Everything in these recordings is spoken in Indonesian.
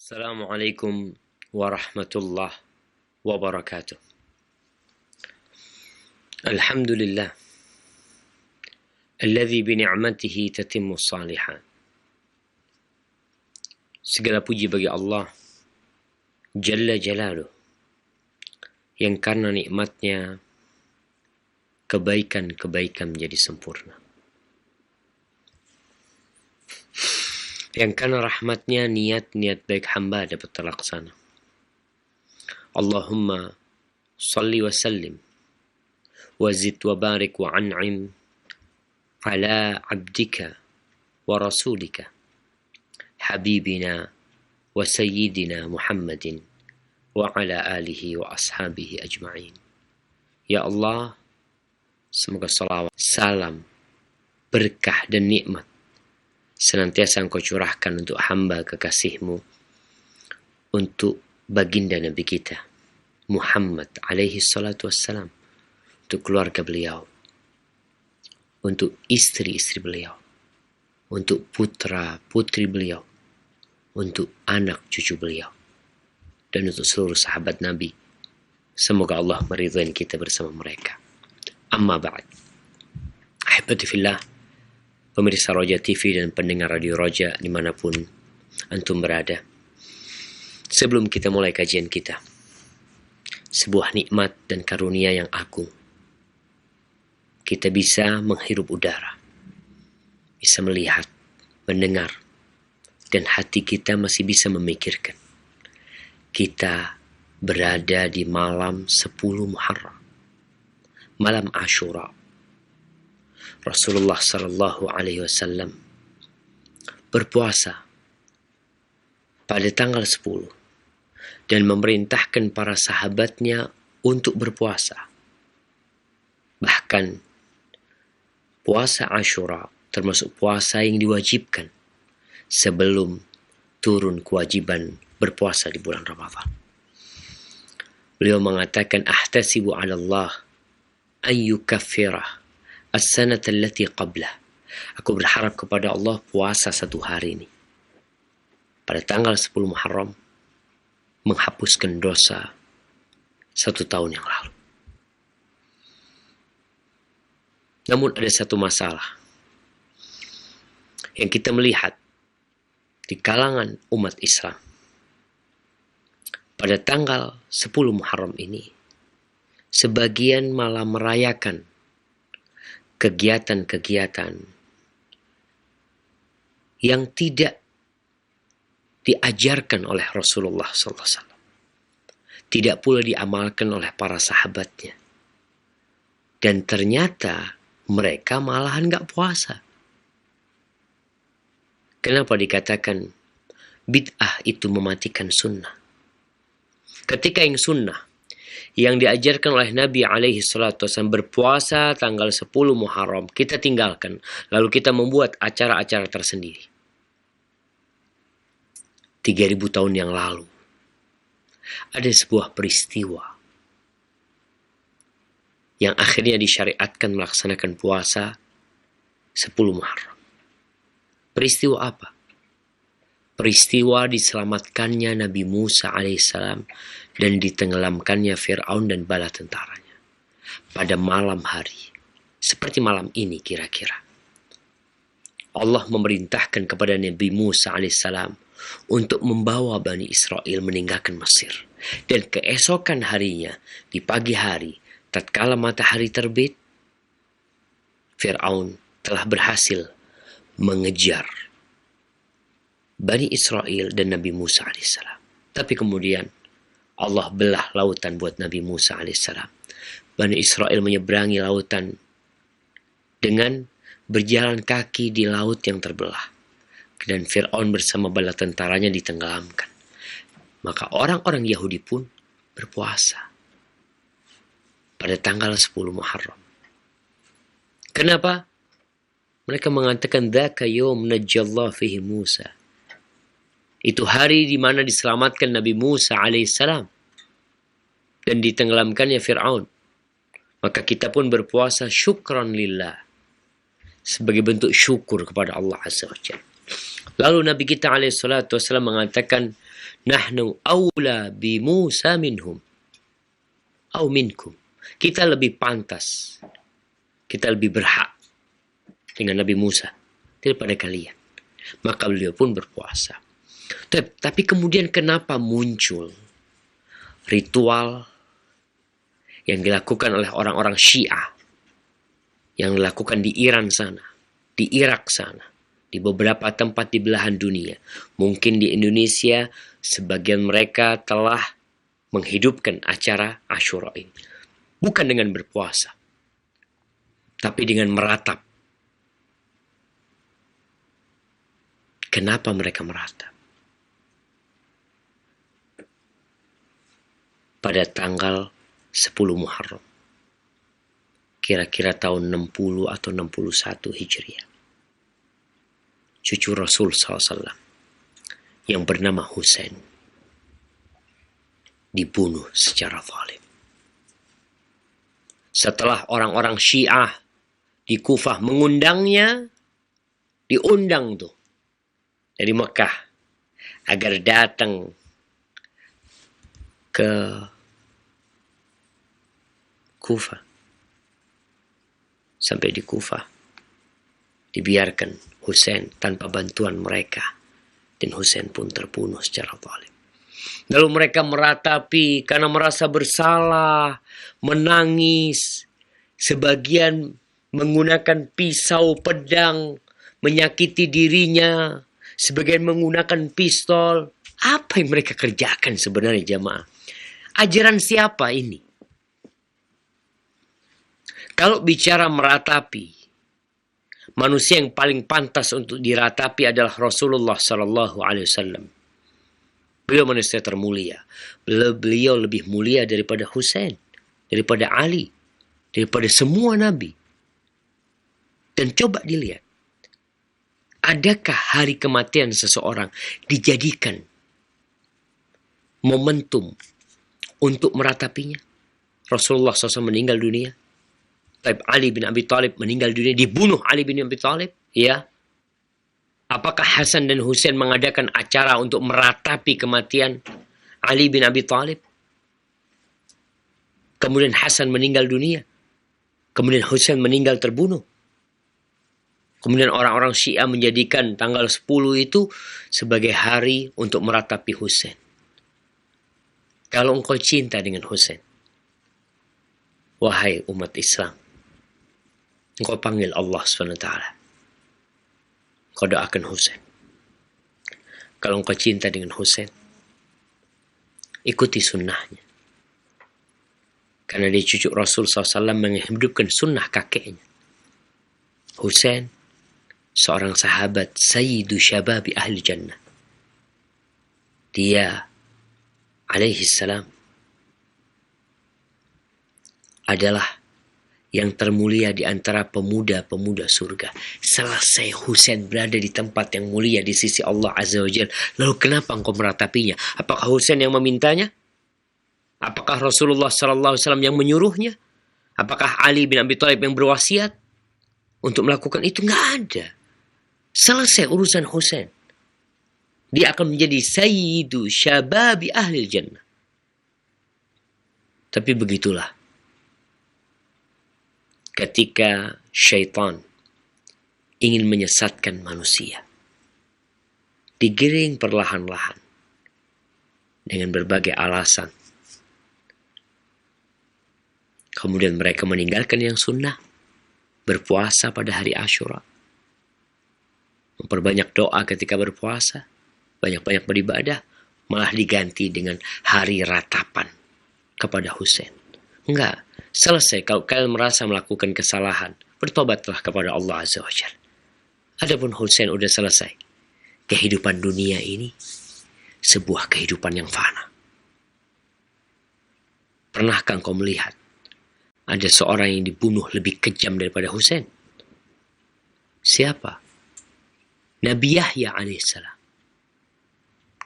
Assalamualaikum warahmatullahi wabarakatuh. Alhamdulillah alladzi bini'matihi tatimmu shalihat. Segala puji bagi Allah Jalla Jalaluh, yang karena nikmatnya kebaikan-kebaikan menjadi sempurna, yang karena rahmatnya niat-niat baik hamba dapat terlaksana. Allahumma salli wa sallim wa zid wa barik wa an'im ala abdika wa rasulika habibina wa sayyidina Muhammadin wa ala alihi wa ashabihi ajma'in. Ya Allah, semoga salawat, salam, berkah dan nikmat senantiasa Engkau curahkan untuk hamba kekasih-Mu, untuk baginda Nabi kita Muhammad alaihi salatu wassalam, untuk keluarga beliau, untuk istri-istri beliau, untuk putra-putri beliau, untuk anak cucu beliau, dan untuk seluruh sahabat Nabi. Semoga Allah meridhai kita bersama mereka. Amma ba'd. Ahibati fillah, pemirsa Roja TV dan pendengar Radio Roja dimanapun antum berada. Sebelum kita mulai kajian kita, sebuah nikmat dan karunia yang agung. Kita bisa menghirup udara, bisa melihat, mendengar, dan hati kita masih bisa memikirkan. Kita berada di malam 10 Muharram, malam Ashura. Rasulullah sallallahu alaihi wasallam berpuasa pada tanggal 10 dan memerintahkan para sahabatnya untuk berpuasa. Bahkan puasa Ashura termasuk puasa yang diwajibkan sebelum turun kewajiban berpuasa di bulan Ramadan. Beliau mengatakan, ahtasibu 'ala Allah an yukaffirah as-sanata allati qablah. Aku berharap kepada Allah puasa satu hari ini pada tanggal 10 Muharram menghapuskan dosa 1 tahun yang lalu. Namun ada satu masalah yang kita melihat di kalangan umat Islam. Pada tanggal 10 Muharram ini, sebagian malah merayakan kegiatan-kegiatan yang tidak diajarkan oleh Rasulullah SAW. Tidak pula diamalkan oleh para sahabatnya. Dan ternyata mereka malahan gak puasa. Kenapa dikatakan bid'ah itu mematikan sunnah? Ketika yang sunnah yang diajarkan oleh Nabi alaihi salatu wasallam berpuasa tanggal 10 Muharram kita tinggalkan, lalu kita membuat acara-acara tersendiri. 3000 tahun yang lalu ada sebuah peristiwa yang akhirnya disyariatkan melaksanakan puasa 10 Muharram. Peristiwa apa? Peristiwa diselamatkannya Nabi Musa alaihissalam dan ditenggelamkannya Fir'aun dan bala tentaranya pada malam hari, seperti malam ini kira-kira. Allah memerintahkan kepada Nabi Musa alaihissalam untuk membawa Bani Israel meninggalkan Mesir. Dan keesokan harinya, di pagi hari, tatkala matahari terbit, Fir'aun telah berhasil mengejar Bani Israel dan Nabi Musa alaihissalam. Tapi kemudian Allah belah lautan buat Nabi Musa alaihissalam. Bani Israel menyeberangi lautan dengan berjalan kaki di laut yang terbelah. Dan Fir'aun bersama bala tentaranya ditenggelamkan. Maka orang-orang Yahudi pun berpuasa pada tanggal 10 Muharram. Kenapa? Mereka mengatakan dzaka yaum najjallahu fihi Musa. Itu hari di mana diselamatkan Nabi Musa alaihissalam dan ditenggelamkannya Fir'aun. Maka kita pun berpuasa syukran lillah, sebagai bentuk syukur kepada Allah Azza wa Jalla. Lalu Nabi kita alaihissalatu wassalam mengatakan, Nahnu awla bi Musa minhum. Au minkum. Kita lebih pantas. Kita lebih berhak dengan Nabi Musa daripada kalian. Maka beliau pun berpuasa. Tapi kemudian kenapa muncul ritual yang dilakukan oleh orang-orang Syiah, yang dilakukan di Iran sana, di Irak sana, di beberapa tempat di belahan dunia. Mungkin di Indonesia sebagian mereka telah menghidupkan acara Asyura ini. Bukan dengan berpuasa, tapi dengan meratap. Kenapa mereka meratap? Pada tanggal 10 Muharram, kira-kira tahun 60 atau 61 Hijriah, cucu Rasul SAW yang bernama Husain dibunuh secara zalim. Setelah orang-orang Syiah di Kufah mengundangnya, diundang tuh dari Mekah agar datang ke Kufah. Sampai di Kufah dibiarkan Husain tanpa bantuan mereka, dan Husain pun terbunuh secara zalim. Lalu mereka meratapi karena merasa bersalah, menangis. Sebagian menggunakan pisau, pedang, menyakiti dirinya. Sebagian menggunakan pistol. Apa yang mereka kerjakan sebenarnya, jamaah? Ajaran siapa ini? Kalau bicara meratapi, manusia yang paling pantas untuk diratapi adalah Rasulullah Sallallahu Alaihi Wasallam. Beliau manusia termulia. Beliau lebih mulia daripada Husain, daripada Ali, daripada semua nabi. Dan coba dilihat, adakah hari kematian seseorang dijadikan momentum untuk meratapinya? Rasulullah SAW meninggal dunia. Ali bin Abi Thalib meninggal dunia, dibunuh Ali bin Abi Thalib. Ya. Apakah Hasan dan Husain mengadakan acara untuk meratapi kematian Ali bin Abi Thalib? Kemudian Hasan meninggal dunia. Kemudian Husain meninggal terbunuh. Kemudian orang-orang Syiah menjadikan tanggal 10 itu sebagai hari untuk meratapi Husain. Kalau engkau cinta dengan Husain, wahai umat Islam, engkau panggil Allah SWT. Engkau doakan Husain. Kalau engkau cinta dengan Husain, ikuti sunnahnya. Karena dia cucu Rasul SAW menghidupkan sunnah kakeknya. Husain, seorang sahabat Sayyidu Syababi Ahli Jannah. Dia alaihi salam adalah yang termulia di antara pemuda-pemuda surga. Selesai Husain berada di tempat yang mulia di sisi Allah Azza wa Jalla, lalu kenapa engkau meratapinya? Apakah Husain yang memintanya? Apakah Rasulullah SAW yang menyuruhnya? Apakah Ali bin Abi Thalib yang berwasiat untuk melakukan itu? Nggak ada. Selesai urusan Husain. Dia akan menjadi Sayyidu Syababi Ahli Jannah. Tapi begitulah, ketika syaitan ingin menyesatkan manusia, digiring perlahan-lahan dengan berbagai alasan. Kemudian mereka meninggalkan yang sunnah, berpuasa pada hari Asyura, memperbanyak doa ketika berpuasa, banyak-banyak beribadah, malah diganti dengan hari ratapan kepada Husain. Enggak. Selesai. Kalau kalian merasa melakukan kesalahan, bertobatlah kepada Allah Azza wa Jalla. Adapun Husain udah selesai. Kehidupan dunia ini sebuah kehidupan yang fana. Pernahkah engkau melihat ada seorang yang dibunuh lebih kejam daripada Husain? Siapa? Nabi Yahya alaihissalam.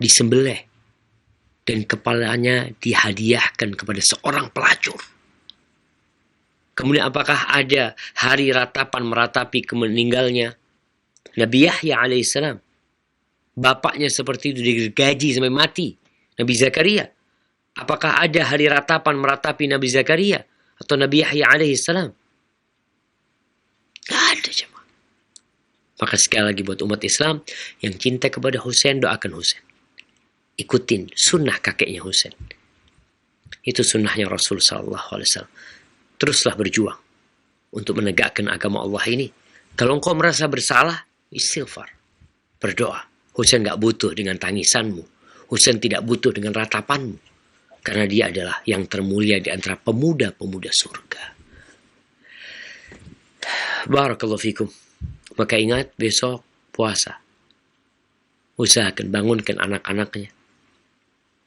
Disembelih dan kepalanya dihadiahkan kepada seorang pelacur. Kemudian apakah ada hari ratapan meratapi meninggalnya Nabi Yahya alaihissalam? Bapaknya seperti itu digaji sampai mati. Nabi Zakaria. Apakah ada hari ratapan meratapi Nabi Zakaria atau Nabi Yahya alaihi salam? Gak ada jemaah. Maka sekali lagi buat umat Islam yang cinta kepada Husain, doakan Husain. Ikutin sunnah kakeknya Husain. Itu sunnahnya Rasul sallallahu alaihi wasallam. Teruslah berjuang untuk menegakkan agama Allah ini. Kalau engkau merasa bersalah, istighfar, berdoa. Husain gak butuh dengan tangisanmu. Husain tidak butuh dengan ratapanmu. Karena dia adalah yang termulia di antara pemuda-pemuda surga. Barakallahu fikum. Maka ingat, besok puasa. Usahakan bangunkan anak-anaknya.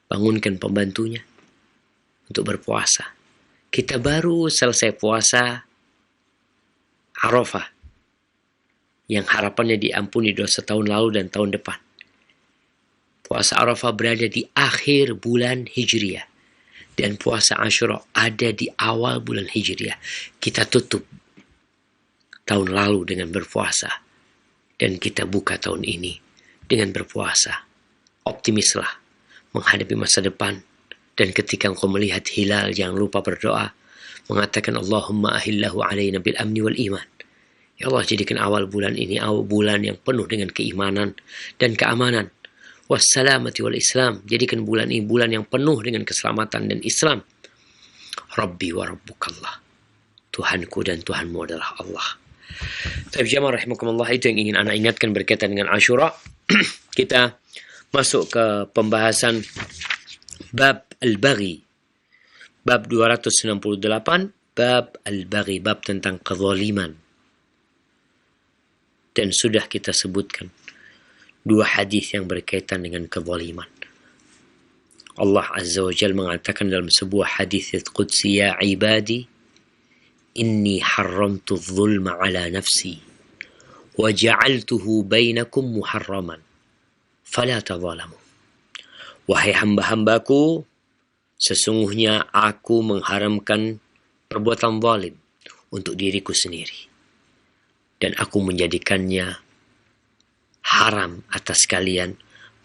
Bangunkan pembantunya untuk berpuasa. Kita baru selesai puasa Arafah. Yang harapannya diampuni dosa tahun lalu dan tahun depan. Puasa Arafah berada di akhir bulan Hijriah. Dan puasa Asyura ada di awal bulan Hijriah. Kita tutup tahun lalu dengan berpuasa. Dan kita buka tahun ini dengan berpuasa. Optimislah menghadapi masa depan. Dan ketika engkau melihat hilal, jangan lupa berdoa. Mengatakan Allahumma ahillahu alaina bil amni wal iman. Ya Allah, jadikan awal bulan ini awal bulan yang penuh dengan keimanan dan keamanan. Wassalamati wal Islam. Jadikan bulan ini bulan yang penuh dengan keselamatan dan Islam. Rabbi wa rabbukallah. Tuhanku dan Tuhanmu adalah Allah. Tapi jamaah rahimakumullah, itu yang ingin anak ingatkan berkaitan dengan Asyura. Kita masuk ke pembahasan bab al-baghi. Bab 268. Bab al-baghi. Bab tentang kezaliman. Dan sudah kita sebutkan dua hadis yang berkaitan dengan kezaliman. Allah Azza wa Jalla mengatakan dalam sebuah hadis qudsi, ya ibadi, inni haramtu zulma ala nafsi wa ja'altuhu bainakum muharraman fala tadzalamu. Wahai hamba-hambaku, sesungguhnya aku mengharamkan perbuatan zalim untuk diriku sendiri dan aku menjadikannya haram atas kalian,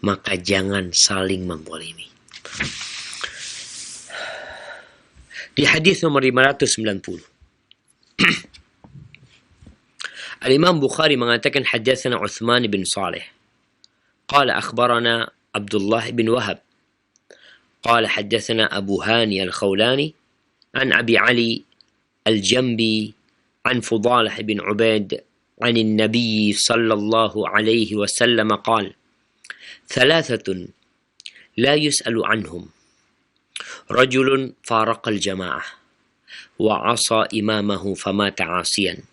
maka jangan saling menzalimi. Di hadis nomor 590 Al-Imam Bukhari mengatakan hadatsana Uthman bin Salih qala akhbarana Abdullah bin Wahab qala hadatsana Abu Hani al-Khawlani an Abi Ali al-Jambi an Fudalah bin Ubaid عن النبي صلى الله عليه وسلم قال ثلاثة لا يسأل عنهم رجل فارق الجماعة وعصى إمامه فمات عاصيا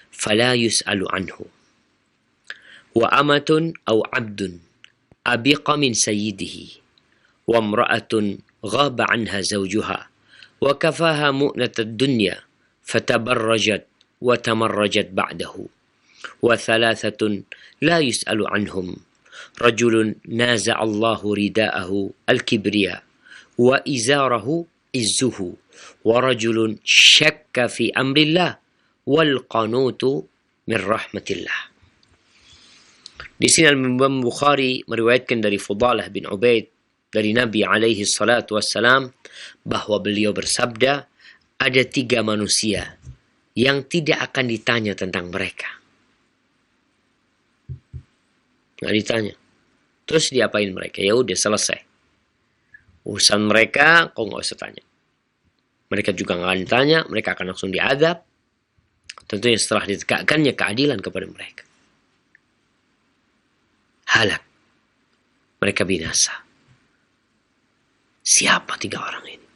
فلا يسأل عنه وأمة أو عبد أبق من سيده وامرأة غاب عنها زوجها وكفاها مؤنة الدنيا فتبرجت وتمرجت بعده وثلاثة لا يسأل عنهم رجل نازع الله رداءه الكبرياء وإزاره إزه ورجل شك في أمر الله والقنوت من رحمة الله. Di sini Al-Imam Bukhari meriwayatkan dari Fudalah bin Ubaid dari Nabi alaihi salatu wassalam bahwa beliau bersabda, ada 3 manusia yang tidak akan ditanya tentang mereka. Nggak ditanya. Terus diapain mereka? Ya udah selesai. Urusan mereka kok nggak usah tanya. Mereka juga nggak akan ditanya. Mereka akan langsung diadab. Tentunya setelah ditegakkannya keadilan kepada mereka. Halak. Mereka binasa. Siapa 3 orang ini?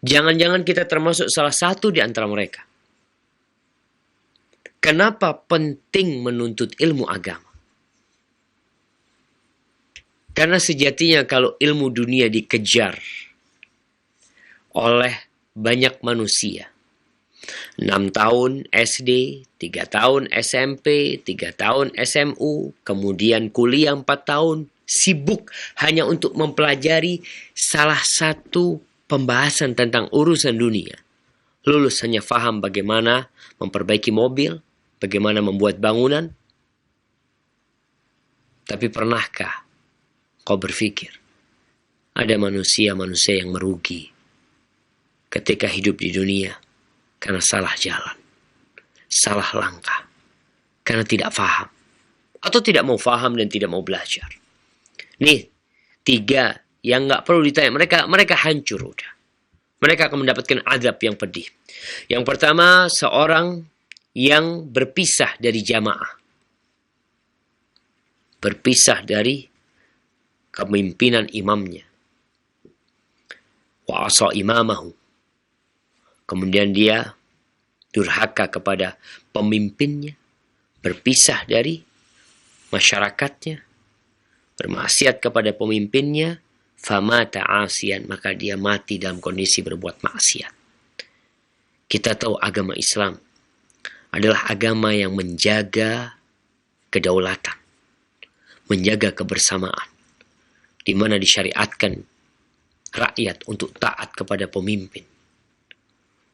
Jangan-jangan kita termasuk salah satu di antara mereka. Kenapa penting menuntut ilmu agama? Karena sejatinya kalau ilmu dunia dikejar oleh banyak manusia, 6 tahun SD, 3 tahun SMP, 3 tahun SMU, kemudian kuliah 4 tahun, sibuk hanya untuk mempelajari salah satu pembahasan tentang urusan dunia. Lulus hanya faham bagaimana memperbaiki mobil, bagaimana membuat bangunan, Tapi pernahkah kau berpikir ada manusia-manusia yang merugi ketika hidup di dunia karena salah jalan, salah langkah, karena tidak faham atau tidak mau faham dan tidak mau belajar. Nih, 3 yang nggak perlu ditanya, mereka hancur udah. Mereka akan mendapatkan azab yang pedih. Yang pertama, seorang yang berpisah dari jamaah, berpisah dari kepemimpinan imamnya. Wa asa imamahu. Kemudian dia durhaka kepada pemimpinnya, berpisah dari masyarakatnya, bermaksiat kepada pemimpinnya, famata asian, maka dia mati dalam kondisi berbuat maksiat. Kita tahu agama Islam adalah agama yang menjaga kedaulatan, menjaga kebersamaan, di mana disyariatkan rakyat untuk taat kepada pemimpin,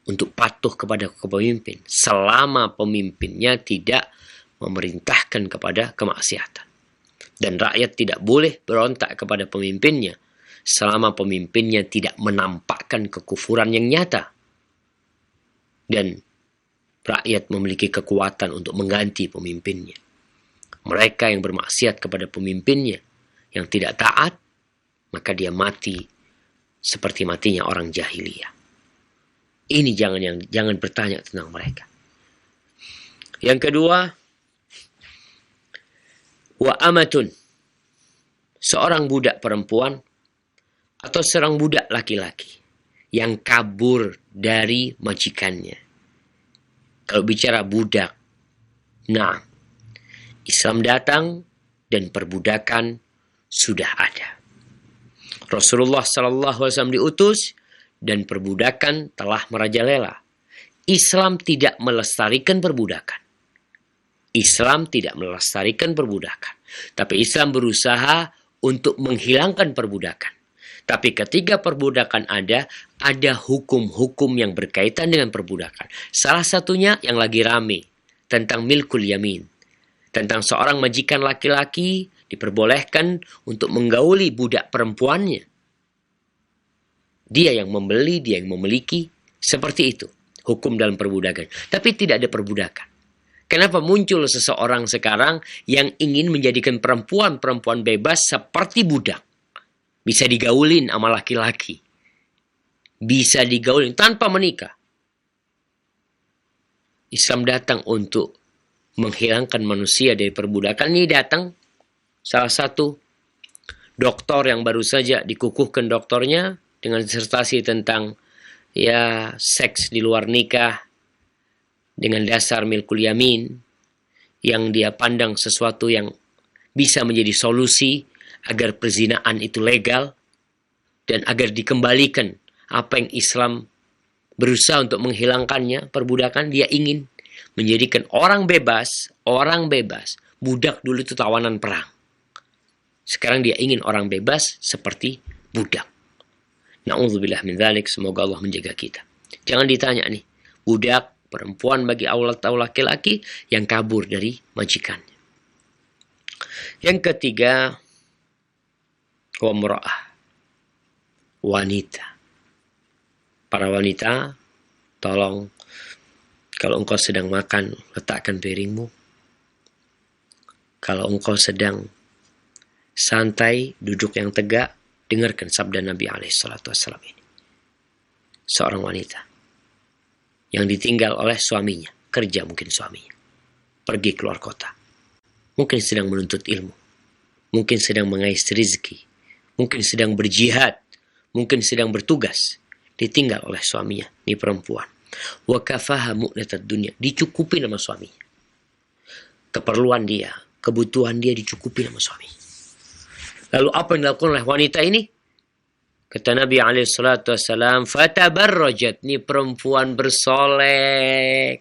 untuk patuh kepada pemimpin, selama pemimpinnya tidak memerintahkan kepada kemaksiatan. Dan rakyat tidak boleh berontak kepada pemimpinnya, selama pemimpinnya tidak menampakkan kekufuran yang nyata. Dan rakyat memiliki kekuatan untuk mengganti pemimpinnya. Mereka yang bermaksiat kepada pemimpinnya, yang tidak taat, maka dia mati seperti matinya orang jahiliyah. Ini jangan bertanya tentang mereka. Yang kedua, wa amatun, seorang budak perempuan atau seorang budak laki-laki yang kabur dari majikannya. Kalau bicara budak, nah, Islam datang dan perbudakan sudah ada. Rasulullah SAW diutus dan perbudakan telah merajalela. Islam tidak melestarikan perbudakan. Islam tidak melestarikan perbudakan. Tapi Islam berusaha untuk menghilangkan perbudakan. Tapi ketika perbudakan ada hukum-hukum yang berkaitan dengan perbudakan. Salah satunya yang lagi rame, tentang milkul yamin. Tentang seorang majikan laki-laki diperbolehkan untuk menggauli budak perempuannya. Dia yang membeli, dia yang memiliki, seperti itu hukum dalam perbudakan. Tapi tidak ada perbudakan. Kenapa muncul seseorang sekarang yang ingin menjadikan perempuan-perempuan bebas seperti budak? Bisa digaulin sama laki-laki. Bisa digaulin tanpa menikah. Islam datang untuk menghilangkan manusia dari perbudakan. Ini datang salah satu doktor yang baru saja dikukuhkan doktornya dengan disertasi tentang seks di luar nikah dengan dasar milkul yamin, yang dia pandang sesuatu yang bisa menjadi solusi agar perzinaan itu legal dan agar dikembalikan apa yang Islam berusaha untuk menghilangkannya, perbudakan. Dia ingin menjadikan orang bebas. Budak dulu itu tawanan perang. Sekarang dia ingin orang bebas seperti budak. Na'udzubillah min dzalik, semoga Allah menjaga kita. Jangan ditanya nih, budak perempuan bagi Allah atau laki-laki yang kabur dari majikannya. Yang ketiga, wamra'ah, wanita. Para wanita, tolong kalau engkau sedang makan, letakkan piringmu. Kalau engkau sedang santai, duduk yang tegak, dengarkan sabda Nabi SAW ini. Seorang wanita yang ditinggal oleh suaminya, kerja mungkin suaminya, pergi keluar kota, mungkin sedang menuntut ilmu, mungkin sedang mengais rezeki, mungkin sedang berjihad, mungkin sedang bertugas, ditinggal oleh suaminya, ini perempuan. Wa kafaha mu'natad dunya, dicukupi sama suaminya. Keperluan dia, kebutuhan dia dicukupi sama suaminya. Lalu apa yang dilakukan oleh wanita ini? Kata Nabi SAW, fatabarrajat, ini perempuan bersolek.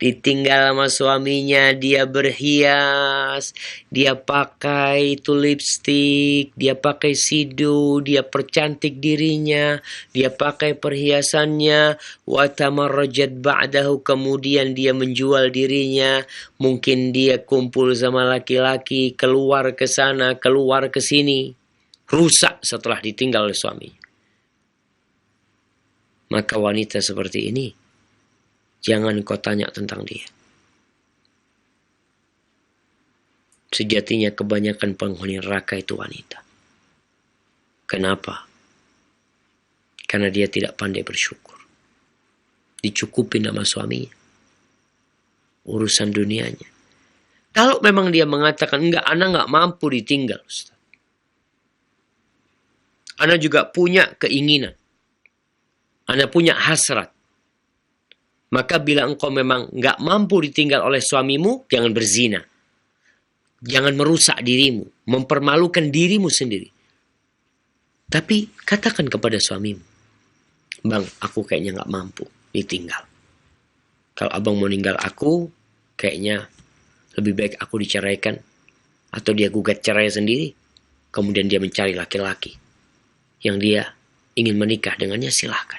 Ditinggal sama suaminya, dia berhias, dia pakai itu lipstik, dia pakai sidu, dia percantik dirinya, dia pakai perhiasannya, wa tamarrajat ba'dahu, kemudian dia menjual dirinya, mungkin dia kumpul sama laki-laki, keluar ke sana, keluar ke sini, rusak setelah ditinggal oleh suaminya. Maka wanita seperti ini, jangan kau tanya tentang dia. Sejatinya kebanyakan penghuni neraka itu wanita. Kenapa? Karena dia tidak pandai bersyukur. Dicukupi nama suaminya. Urusan dunianya. Kalau memang dia mengatakan, enggak, ana enggak mampu ditinggal, Ustaz. Ana juga punya keinginan. Ana punya hasrat. Maka bila engkau memang enggak mampu ditinggal oleh suamimu, jangan berzina. Jangan merusak dirimu, mempermalukan dirimu sendiri. Tapi katakan kepada suamimu, Bang, aku kayaknya enggak mampu ditinggal. Kalau abang mau ninggal aku, kayaknya lebih baik aku diceraikan. Atau dia gugat cerai sendiri. Kemudian dia mencari laki-laki yang dia ingin menikah dengannya, silahkan.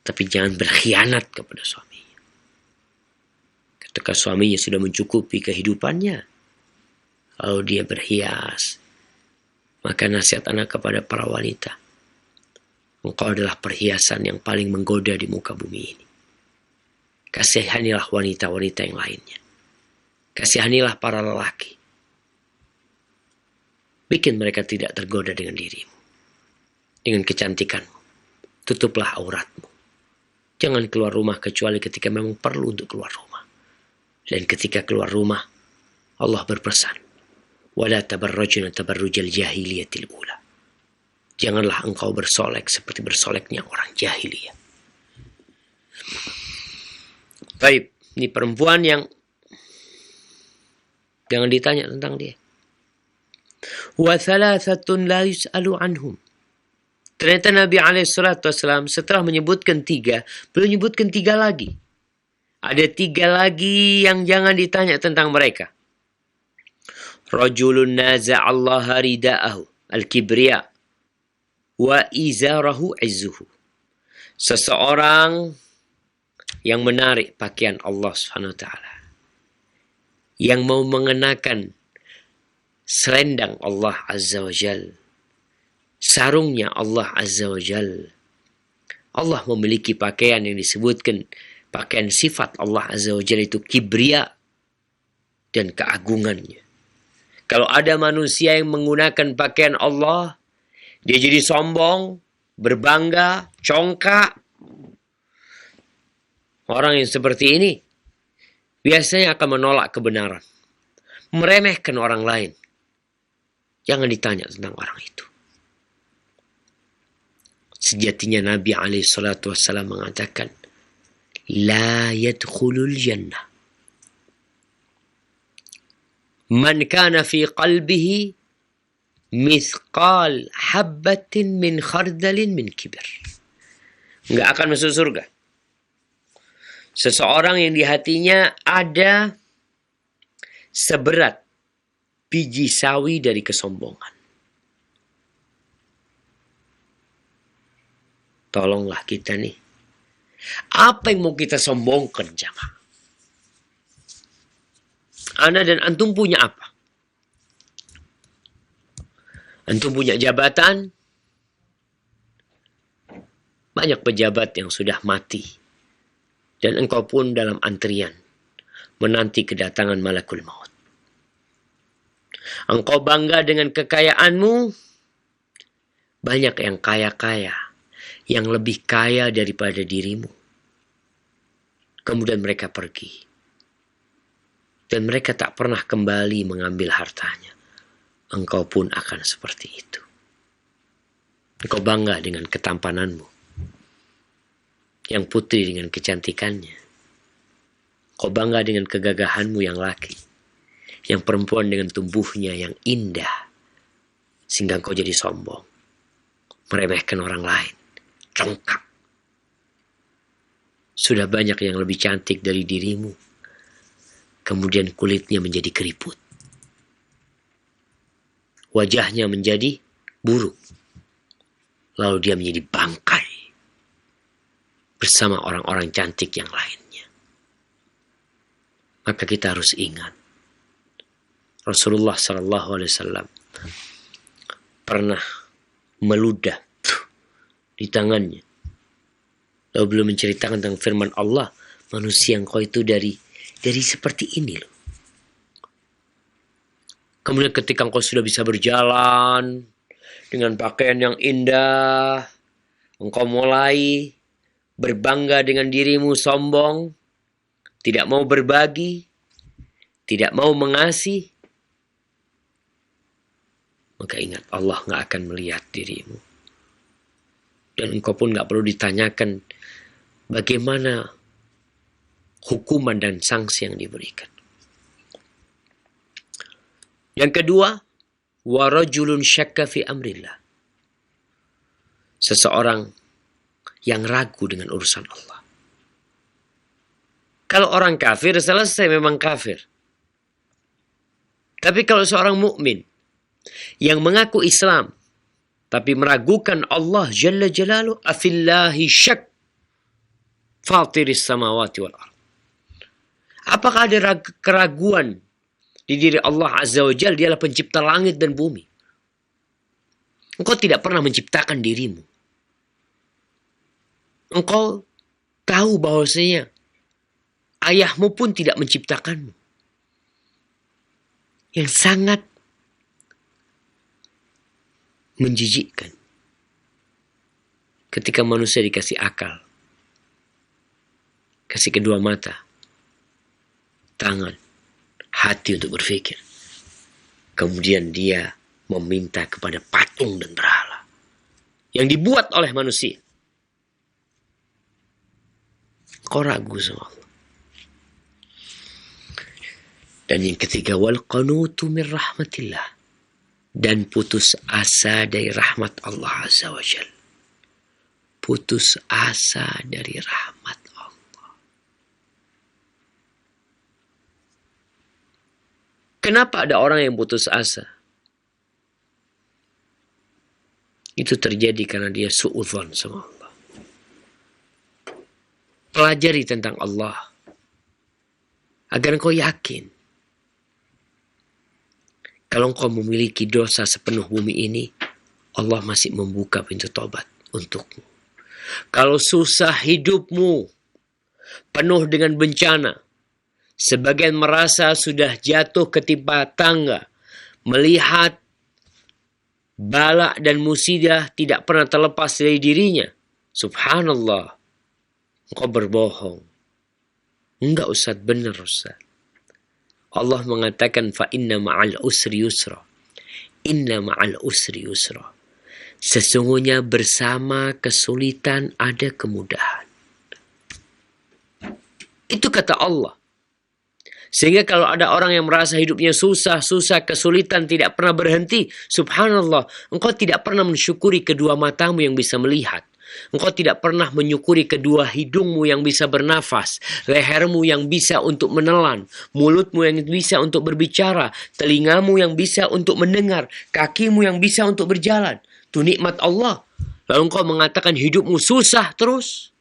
Tapi jangan berkhianat kepada suaminya. Ketika suaminya sudah mencukupi kehidupannya, lalu dia berhias, maka nasihat anak kepada para wanita, engkau adalah perhiasan yang paling menggoda di muka bumi ini. Kasihanilah wanita-wanita yang lainnya. Kasihanilah para lelaki. Bikin mereka tidak tergoda dengan dirimu, dengan kecantikanmu. Tutuplah auratmu. Jangan keluar rumah kecuali ketika memang perlu untuk keluar rumah. Dan ketika keluar rumah, Allah berpesan, وَلَا تَبَرَّجْنَ تَبَرُّجَ الْجَاهِلِيَةِ الْأُولَى. Janganlah engkau bersolek seperti bersoleknya orang jahiliyah. Baik, ini perempuan yang jangan ditanya tentang dia. وَثَلَاثَةٌ لَا يُسْأَلُ عَنْهُمْ. Ternyata Nabi SAW setelah menyebutkan 3, beliau menyebutkan 3 lagi. Ada 3 lagi yang jangan ditanya tentang mereka. Rajulun naza'allaha rida'ahu al-kibriya wa izarahu izzuhu. Seseorang yang menarik pakaian Allah SWT, yang mau mengenakan selendang Allah Azza wa Jalla, sarungnya Allah Azza wa Jal. Allah memiliki pakaian yang disebutkan pakaian sifat Allah Azza wa Jal itu kibriya dan keagungannya. Kalau ada manusia yang menggunakan pakaian Allah, dia jadi sombong, berbangga, congkak. Orang yang seperti ini biasanya akan menolak kebenaran, meremehkan orang lain. Jangan ditanya tentang orang itu. Sejatinya Nabi SAW mengatakan, La yadkhulul jannah man kana fi qalbihi mithqal habbatin min khardalin min kibir. Enggak akan masuk surga seseorang yang di hatinya ada seberat biji sawi dari kesombongan. Tolonglah kita nih. Apa yang mau kita sombongkan, jamaah? Ana dan antum punya apa? Antum punya jabatan. Banyak pejabat yang sudah mati. Dan engkau pun dalam antrian menanti kedatangan malakul maut. Engkau bangga dengan kekayaanmu. Banyak yang kaya-kaya, yang lebih kaya daripada dirimu. Kemudian mereka pergi. Dan mereka tak pernah kembali mengambil hartanya. Engkau pun akan seperti itu. Engkau bangga dengan ketampananmu. Yang putri dengan kecantikannya. Engkau bangga dengan kegagahanmu yang laki. Yang perempuan dengan tubuhnya yang indah. Sehingga engkau jadi sombong. Meremehkan orang lain. Congkak. Sudah banyak yang lebih cantik dari dirimu. Kemudian kulitnya menjadi keriput. Wajahnya menjadi buruk. Lalu dia menjadi bangkai bersama orang-orang cantik yang lainnya. Maka kita harus ingat, Rasulullah SAW pernah meludah di tangannya. Lalu belum menceritakan tentang firman Allah, manusia engkau itu dari seperti ini loh. Kemudian ketika engkau sudah bisa berjalan dengan pakaian yang indah, engkau mulai berbangga dengan dirimu, sombong, tidak mau berbagi, tidak mau mengasihi. Maka ingat, Allah gak akan melihat dirimu. Dan engkau pun gak perlu ditanyakan bagaimana hukuman dan sanksi yang diberikan. Yang kedua, warajulun syakka fi amrillah. Seseorang yang ragu dengan urusan Allah. Kalau orang kafir, selesai memang kafir. Tapi kalau seorang mukmin yang mengaku Islam, tapi meragukan Allah Jalla Jalaluhu, afillahi syak fatiris samawati wal ard. Apakah ada keraguan di diri Allah Azza wa Jalla? Dialah pencipta langit dan bumi. Engkau tidak pernah menciptakan dirimu. Engkau tahu bahwasanya ayahmu pun tidak menciptakanmu. Yang sangat menjijikkan ketika manusia dikasih akal, kasih kedua mata, tangan, hati untuk berpikir. Kemudian dia meminta kepada patung dan berhala yang dibuat oleh manusia. Kau ragu sama Allah. Dan yang ketiga, wal qanutu min rahmatillah, dan putus asa dari rahmat Allah Azza wa Jalla. Putus asa dari rahmat Allah. Kenapa ada orang yang putus asa? Itu terjadi karena dia su'udzon sama Allah. Pelajari tentang Allah agar engkau yakin kalau engkau memiliki dosa sepenuh bumi ini, Allah masih membuka pintu tobat untukmu. Kalau susah hidupmu penuh dengan bencana, sebagian merasa sudah jatuh ketimpa tangga, melihat bala dan musibah tidak pernah terlepas dari dirinya. Subhanallah, engkau berbohong. Enggak Ustaz, benar Ustaz. Allah mengatakan fa inna ma'al usri yusra. Inna ma'al usri yusra. Sesungguhnya bersama kesulitan ada kemudahan. Itu kata Allah. Sehingga kalau ada orang yang merasa hidupnya susah, kesulitan, tidak pernah berhenti, subhanallah, engkau tidak pernah mensyukuri kedua matamu yang bisa melihat. Engkau tidak pernah menyukuri kedua hidungmu yang bisa bernafas, lehermu yang bisa untuk menelan, mulutmu yang bisa untuk berbicara, telingamu yang bisa untuk mendengar, kakimu yang bisa untuk berjalan. Itu nikmat Allah. Lalu engkau mengatakan hidupmu susah terus.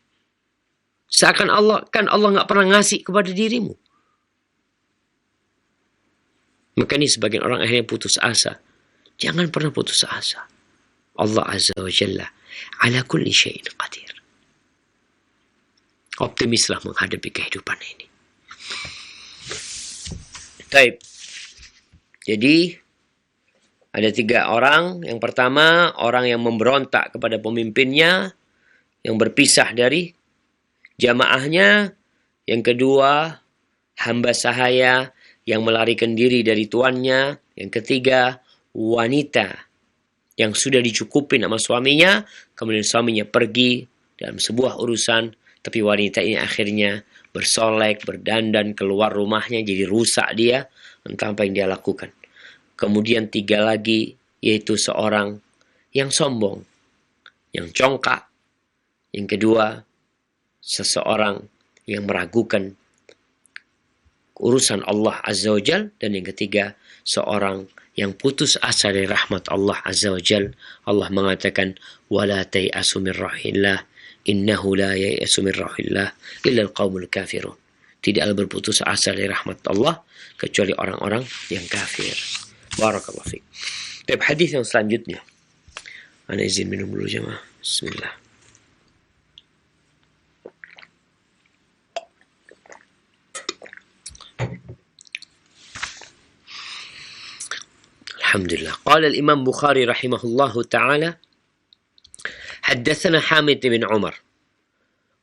Seakan Allah nggak pernah ngasih kepada dirimu. Maka ini sebagian orang akhirnya putus asa. Jangan pernah putus asa. Allah Azza wa Jalla ala kulli syai'in qadir. Optimislah menghadapi kehidupan ini. Baik. Jadi ada 3 orang. Yang pertama, orang yang memberontak kepada pemimpinnya, yang berpisah dari jamaahnya. Yang kedua, hamba sahaya yang melarikan diri dari tuannya. Yang ketiga, wanita yang sudah dicukupi sama suaminya, kemudian suaminya pergi dalam sebuah urusan, tapi wanita ini akhirnya bersolek, berdandan, keluar rumahnya, jadi rusak dia, entah apa yang dia lakukan. Kemudian 3 lagi, yaitu seorang yang sombong, yang congkak. Yang kedua, seseorang yang meragukan urusan Allah Azza wa Jal. Dan yang ketiga, seorang yang putus asa dari rahmat Allah Azza wa Jal. Allah mengatakan, وَلَا تَيْأَسُ مِنْ رَوْحِ اللَّهِ إِنَّهُ لَا يَيْأَسُ مِنْ رَوْحِ اللَّهِ إِلَّا الْقَوْمُ الْكَافِرُونَ. Tidaklah berputus asa dari rahmat Allah kecuali orang-orang yang kafir. Barakallahu fiik. Tapi hadis yang selanjutnya. Ana izin minum dulu jemaah. Bismillah. Alhamdulillah. Qala al-Imam Bukhari rahimahullahu ta'ala حدثنا حامد بن عمر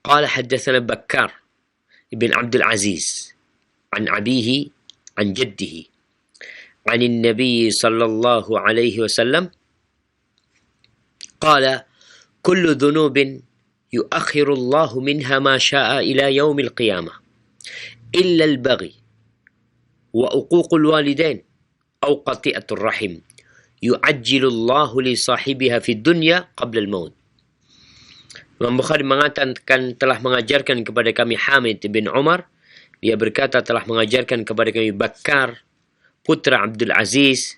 قال حدثنا بكار بن عبد العزيز عن أبيه عن جده عن النبي صلى الله عليه وسلم قال كل ذنوب يؤخر الله منها ما شاء إلى يوم القيامة إلا البغي وعقوق الوالدين أو قطيعة الرحم يعجل الله لصاحبها في الدنيا قبل الموت. Imam Bukhari mengatakan telah mengajarkan kepada kami Hamid bin Umar. Dia berkata telah mengajarkan kepada kami Bakar, putra Abdul Aziz.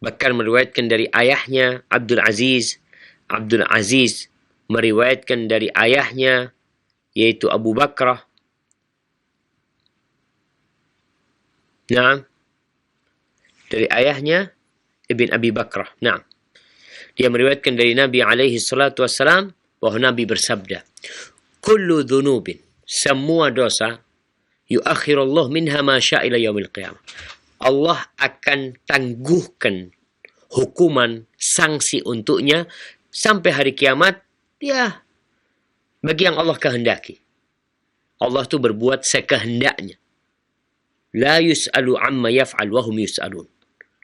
Bakar meriwayatkan dari ayahnya Abdul Aziz. Abdul Aziz meriwayatkan dari ayahnya yaitu Abu Bakrah. Nah, dari ayahnya Ibn Abi Bakrah. Nah, dia meriwayatkan dari Nabi alaihi salatu wassalam bahwa Nabi bersabda, kullu dhunubin, semua dosa, yuakhirullah minha ma syaa ila yaumil qiyamah. Allah akan tangguhkan hukuman, sanksi untuknya sampai hari kiamat, ya, bagi yang Allah kehendaki. Allah itu berbuat sekehendaknya. La yus'alu amma yaf'al wa hum yus'alun.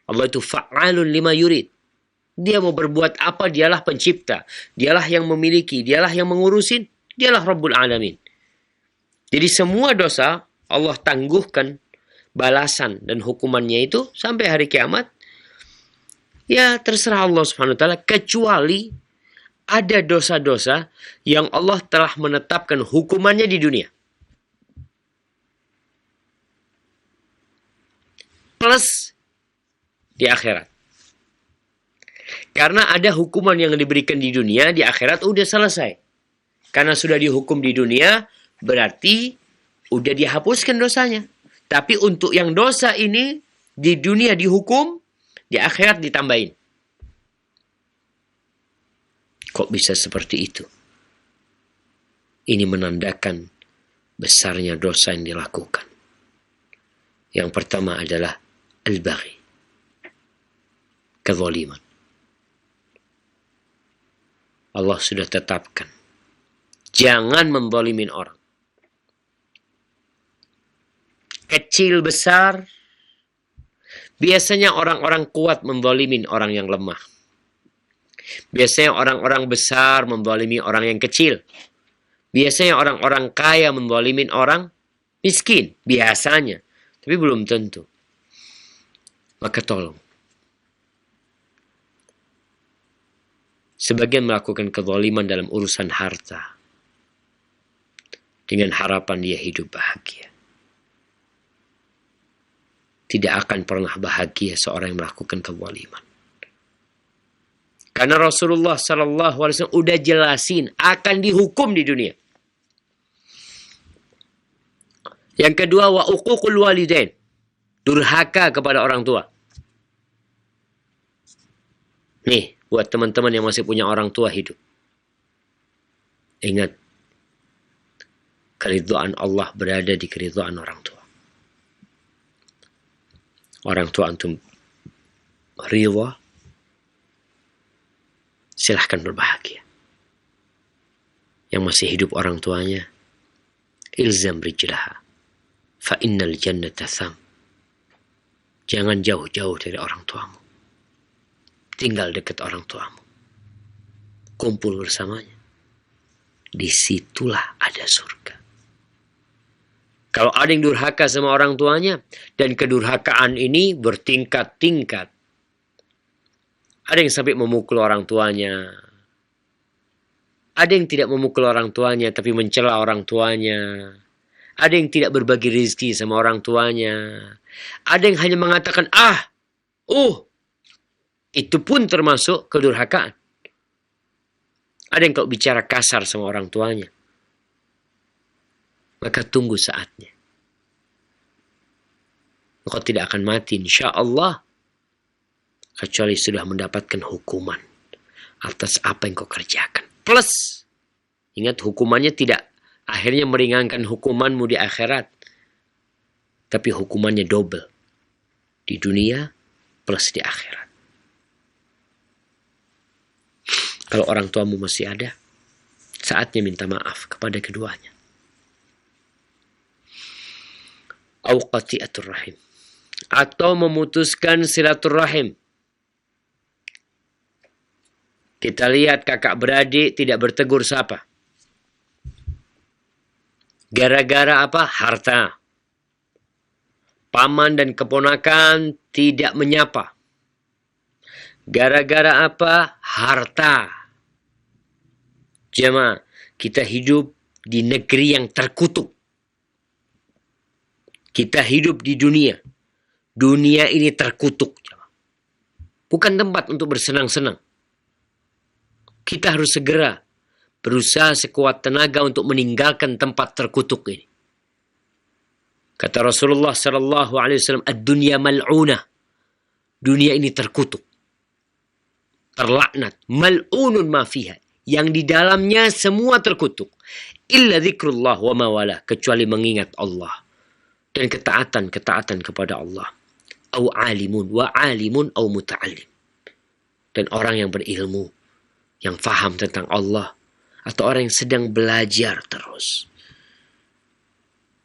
Allah itu fa'alun lima yurid. Dia mau berbuat apa, dialah pencipta. Dialah yang memiliki, dialah yang mengurusin, dialah Rabbul Alamin. Jadi semua dosa Allah tangguhkan balasan dan hukumannya itu sampai hari kiamat. Ya terserah Allah Subhanahu wa taala, kecuali ada dosa-dosa yang Allah telah menetapkan hukumannya di dunia. Plus di akhirat. Karena ada hukuman yang diberikan di dunia, di akhirat udah selesai. Karena sudah dihukum di dunia, berarti udah dihapuskan dosanya. Tapi untuk yang dosa ini, di dunia dihukum, di akhirat ditambahin. Kok bisa seperti itu? Ini menandakan besarnya dosa yang dilakukan. Yang pertama adalah al-baghi, kezaliman. Allah sudah tetapkan, jangan menzalimin orang. Kecil besar, biasanya orang-orang kuat menzalimin orang yang lemah. Biasanya orang-orang besar menzalimi orang yang kecil. Biasanya orang-orang kaya menzalimin orang miskin. Biasanya. Tapi belum tentu. Maka tolong. Sebagian melakukan kezaliman dalam urusan harta. Dengan harapan dia hidup bahagia. Tidak akan pernah bahagia seorang yang melakukan kezaliman. Karena Rasulullah SAW udah jelasin akan dihukum di dunia. Yang kedua, wa uququl walidain. Durhaka kepada orang tua. Nih, buat teman-teman yang masih punya orang tua hidup. Ingat, keridhaan Allah berada di keridhaan orang tua. Orang tua antum ridha, silahkan berbahagia. Yang masih hidup orang tuanya, ilzam rijlaha, fa innal jannata tham. Jangan jauh-jauh dari orang tuamu. Tinggal dekat orang tuamu. Kumpul bersamanya. Disitulah ada surga. Kalau ada yang durhaka sama orang tuanya, dan kedurhakaan ini bertingkat-tingkat. Ada yang sampai memukul orang tuanya. Ada yang tidak memukul orang tuanya tapi mencela orang tuanya. Ada yang tidak berbagi rezeki sama orang tuanya. Ada yang hanya mengatakan, itu pun termasuk kedurhakaan. Ada yang kalau bicara kasar sama orang tuanya. Maka tunggu saatnya. Engkau tidak akan mati insya Allah. Kecuali sudah mendapatkan hukuman atas apa yang kau kerjakan. Plus, ingat hukumannya tidak akhirnya meringankan hukumanmu di akhirat. Tapi hukumannya double. Di dunia plus di akhirat. Kalau orang tuamu masih ada, saatnya minta maaf kepada keduanya. Au qati'atur rahim. Atau memutuskan silaturahim. Kita lihat kakak beradik tidak bertegur sapa. Gara-gara apa? Harta. Paman dan keponakan tidak menyapa. Gara-gara apa? Harta. Jemaah, kita hidup di negeri yang terkutuk. Kita hidup di dunia. Dunia ini terkutuk. Bukan tempat untuk bersenang-senang. Kita harus segera berusaha sekuat tenaga untuk meninggalkan tempat terkutuk ini. Kata Rasulullah sallallahu alaihi wasallam, "Ad-dunya mal'unah." Dunia ini terkutuk. Terlaknat, mal'unun ma fiha. Yang di dalamnya semua terkutuk. Illa dzikrullah wa ma wala, kecuali mengingat Allah dan ketaatan kepada Allah. Au alimun wa alimun au muta'allim. Dan orang yang berilmu, yang faham tentang Allah, atau orang yang sedang belajar terus.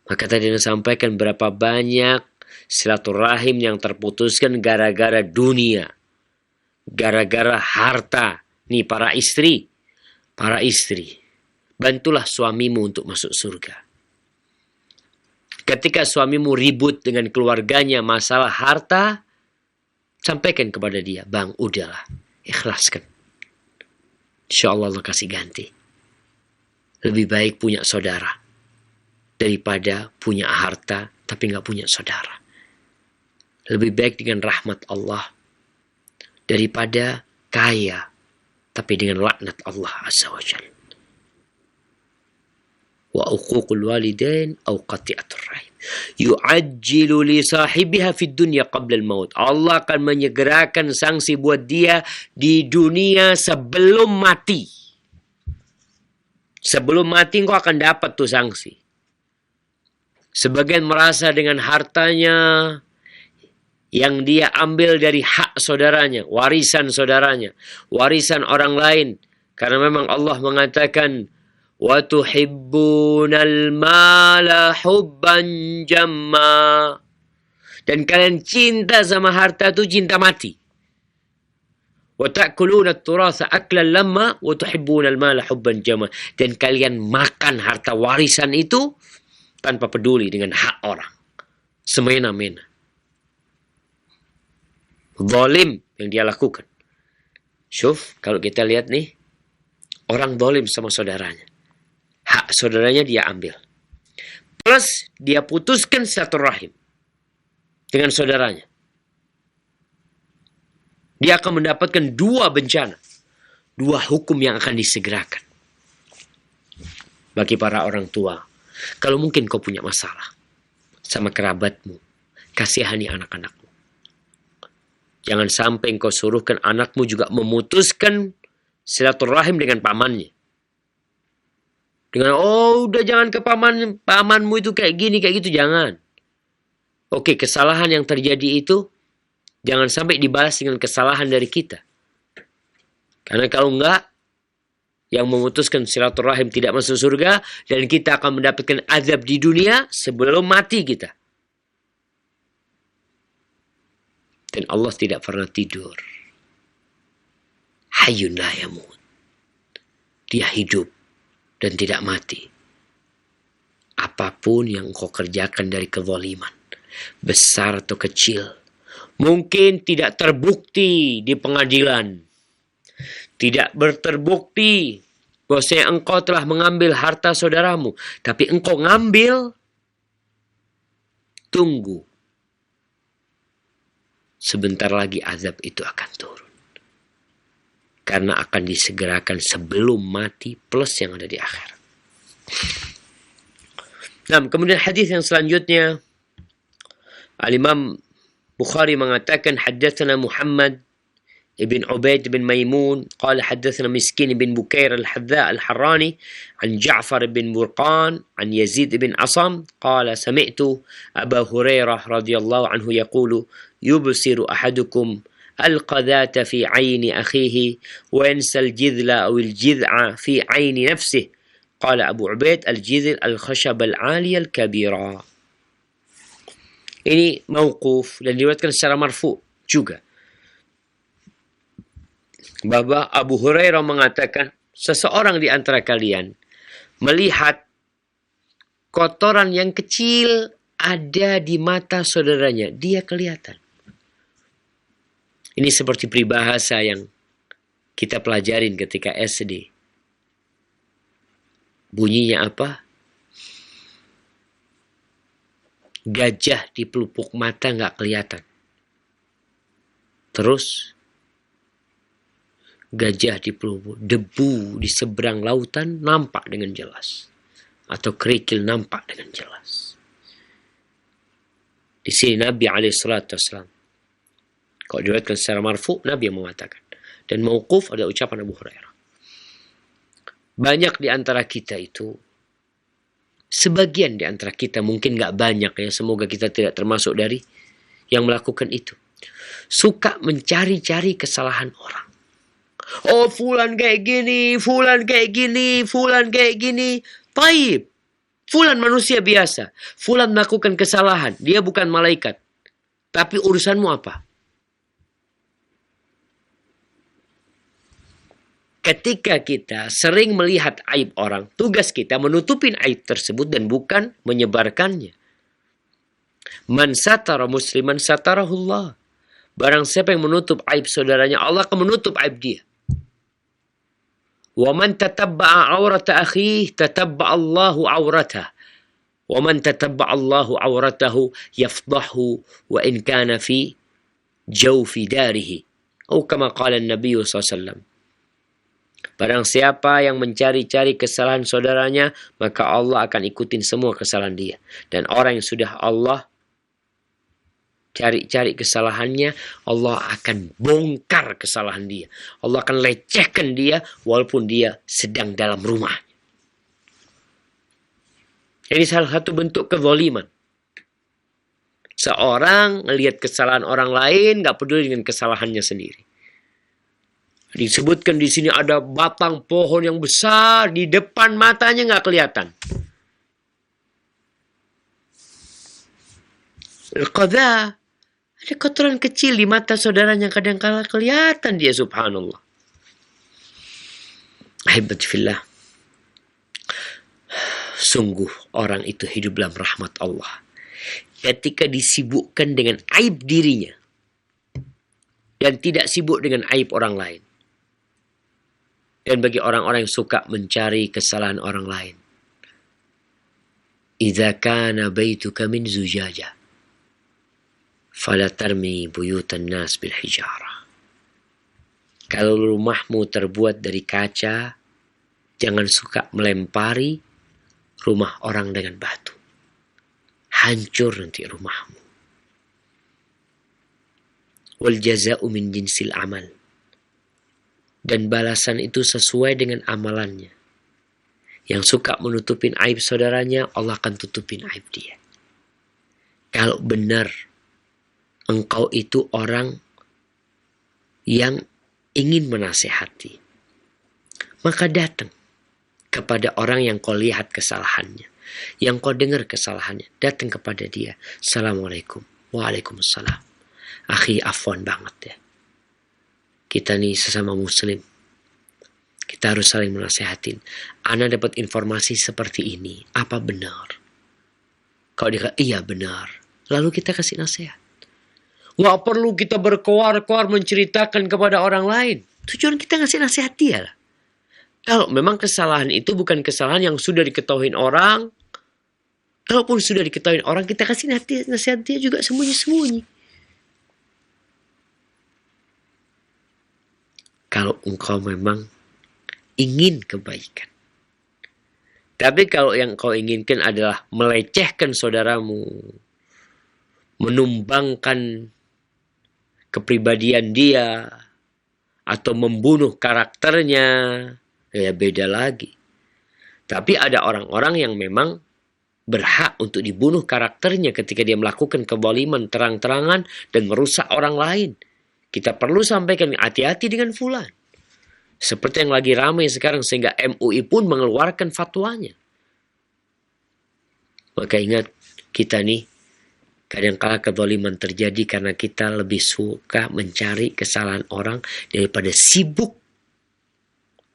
Maka tadi saya sampaikan berapa banyak silaturahim yang terputuskan gara-gara dunia. Gara-gara harta. Nih para istri. Bantulah suamimu untuk masuk surga. Ketika suamimu ribut dengan keluarganya masalah harta, sampaikan kepada dia, "Bang, udahlah. Ikhlaskan. InsyaAllah Allah kasih ganti. Lebih baik punya saudara daripada punya harta tapi nggak punya saudara. Lebih baik dengan rahmat Allah daripada kaya tapi dengan laknat Allah Azza wa Jalla. Wa uququl walidain au qati'atur rahim. Yu'ajjilu li sahibiha fid dunya qabla al-maut. Allah akan menyegerakan sanksi buat dia di dunia sebelum mati. Sebelum mati engkau akan dapat tuh sanksi. Sebagian merasa dengan hartanya yang dia ambil dari hak saudaranya, warisan saudaranya, warisan orang lain. Karena memang Allah mengatakan, wa tuhibbunal mala hubban jamma. Dan kalian cinta sama harta itu cinta mati. Wa ta'kuluna at-turatha aklan lamma wa tuhibbunal mala hubban jamma. Dan kalian makan harta warisan itu tanpa peduli dengan hak orang. Semena-mena. Zalim yang dia lakukan. Syuf, kalau kita lihat nih, orang zalim sama saudaranya. Hak saudaranya dia ambil. Plus dia putuskan silaturahim dengan saudaranya. Dia akan mendapatkan dua bencana. Dua hukum yang akan disegerakan. Bagi para orang tua. Kalau mungkin kau punya masalah sama kerabatmu, kasihani anak-anakmu. Jangan sampai engkau suruhkan anakmu juga memutuskan silaturahim dengan pamannya. Dengan, udah jangan ke pamanmu itu kayak gini, kayak gitu, jangan. Oke, kesalahan yang terjadi itu jangan sampai dibalas dengan kesalahan dari kita. Karena kalau enggak, yang memutuskan silaturahim tidak masuk surga, dan kita akan mendapatkan azab di dunia sebelum mati kita. Dan Allah tidak pernah tidur. Hayyun la yamut. Dia hidup dan tidak mati. Apapun yang kau kerjakan dari kezaliman, besar atau kecil, mungkin tidak terbukti di pengadilan, tidak terbukti bahwasanya engkau telah mengambil harta saudaramu, tapi engkau ngambil, tunggu. Sebentar lagi azab itu akan turun. Karena akan disegerakan sebelum mati plus yang ada di akhirat. Nah, kemudian hadis yang selanjutnya, Al-Imam Bukhari mengatakan, haddatsana Muhammad ibn Ubaid bin Maimun qala haddatsana Miskin bin Bukair al-Hadza al-Harrani an Ja'far bin Burqan an Yazid bin Asam qala sami'tu Abu Hurairah radhiyallahu anhu yaqulu yubsiru ahadukum القذاة في عين أخيه وينسى الجذل أو الجذع في عين نفسه قال أبو عبيد الجذل الخشب العالية الكبيرة. Ini mauquf dan diriwayatkan secara marfu juga. Bahwa Abu Hurairah mengatakan seseorang di antara kalian melihat kotoran yang kecil ada di mata saudaranya, dia kelihatan. Ini seperti peribahasa yang kita pelajarin ketika SD. Bunyinya apa? Gajah di pelupuk mata nggak kelihatan. Terus gajah di pelupuk, debu di seberang lautan nampak dengan jelas. Atau kerikil nampak dengan jelas. Di sini Nabi SAW. Kalau diriwayatkan secara marfu, Nabi yang mengatakan. Dan mauquf adalah ucapan Abu Hurairah. Banyak di antara kita itu, sebagian di antara kita, mungkin nggak banyak ya, semoga kita tidak termasuk dari yang melakukan itu. Suka mencari-cari kesalahan orang. Oh, fulan kayak gini, fulan kayak gini, fulan kayak gini. Taib. Fulan manusia biasa. Fulan melakukan kesalahan. Dia bukan malaikat. Tapi urusanmu apa? Ketika kita sering melihat aib orang, tugas kita menutupin aib tersebut dan bukan menyebarkannya. Man satara musliman satarahullah. Barang siapa yang menutup aib saudaranya, Allah akan menutup aib dia. Wa man tatabba'a aurata akhihi tatabba'a Allahu auratah. Wa man tatabba'a Allahu auratahu yafdahu wa in kana fi jawfi darihi. Atau kama qala Nabi SAW. Barang siapa yang mencari-cari kesalahan saudaranya, maka Allah akan ikutin semua kesalahan dia. Dan orang yang sudah Allah cari-cari kesalahannya, Allah akan bongkar kesalahan dia. Allah akan lecehkan dia walaupun dia sedang dalam rumah. Ini salah satu bentuk kezaliman. Seorang melihat kesalahan orang lain, gak peduli dengan kesalahannya sendiri. Disebutkan di sini ada batang pohon yang besar di depan matanya nggak kelihatan. Al-qadha, ada kotoran kecil di mata saudaranya kadang-kala kelihatan dia, subhanallah. Ahibati fillah. Sungguh orang itu hidup dalam rahmat Allah. Ketika disibukkan dengan aib dirinya dan tidak sibuk dengan aib orang lain. Dan bagi orang-orang yang suka mencari kesalahan orang lain. Idza kana baituka min zujaja fala tarmi buyutan nas bil hijarah. Kalau rumahmu terbuat dari kaca, jangan suka melempari rumah orang dengan batu. Hancur nanti rumahmu. Wal jaza'u min jinsil amal. Dan balasan itu sesuai dengan amalannya. Yang suka menutupin aib saudaranya, Allah akan tutupin aib dia. Kalau benar engkau itu orang yang ingin menasehati, maka datang kepada orang yang kau lihat kesalahannya, yang kau dengar kesalahannya, datang kepada dia. Assalamualaikum. Waalaikumsalam. Akhi, afwan banget ya. Kita nih sesama muslim. Kita harus saling menasehatin. Ana dapat informasi seperti ini. Apa benar? Kalau dia kata, iya benar. Lalu kita kasih nasihat. Nggak perlu kita berkoar-koar menceritakan kepada orang lain. Tujuan kita ngasih nasihat dia lah. Kalau memang kesalahan itu bukan kesalahan yang sudah diketahui orang, kalaupun sudah diketahui orang, kita kasih nasihat dia juga sembunyi-sembunyi. Kalau engkau memang ingin kebaikan. Tapi kalau yang kau inginkan adalah melecehkan saudaramu, menumbangkan kepribadian dia, atau membunuh karakternya, ya beda lagi. Tapi ada orang-orang yang memang berhak untuk dibunuh karakternya ketika dia melakukan kezaliman terang-terangan dan merusak orang lain. Kita perlu sampaikan hati-hati dengan fulan. Seperti yang lagi ramai sekarang sehingga MUI pun mengeluarkan fatwanya. Maka ingat, kita nih kadang-kala kezaliman terjadi karena kita lebih suka mencari kesalahan orang daripada sibuk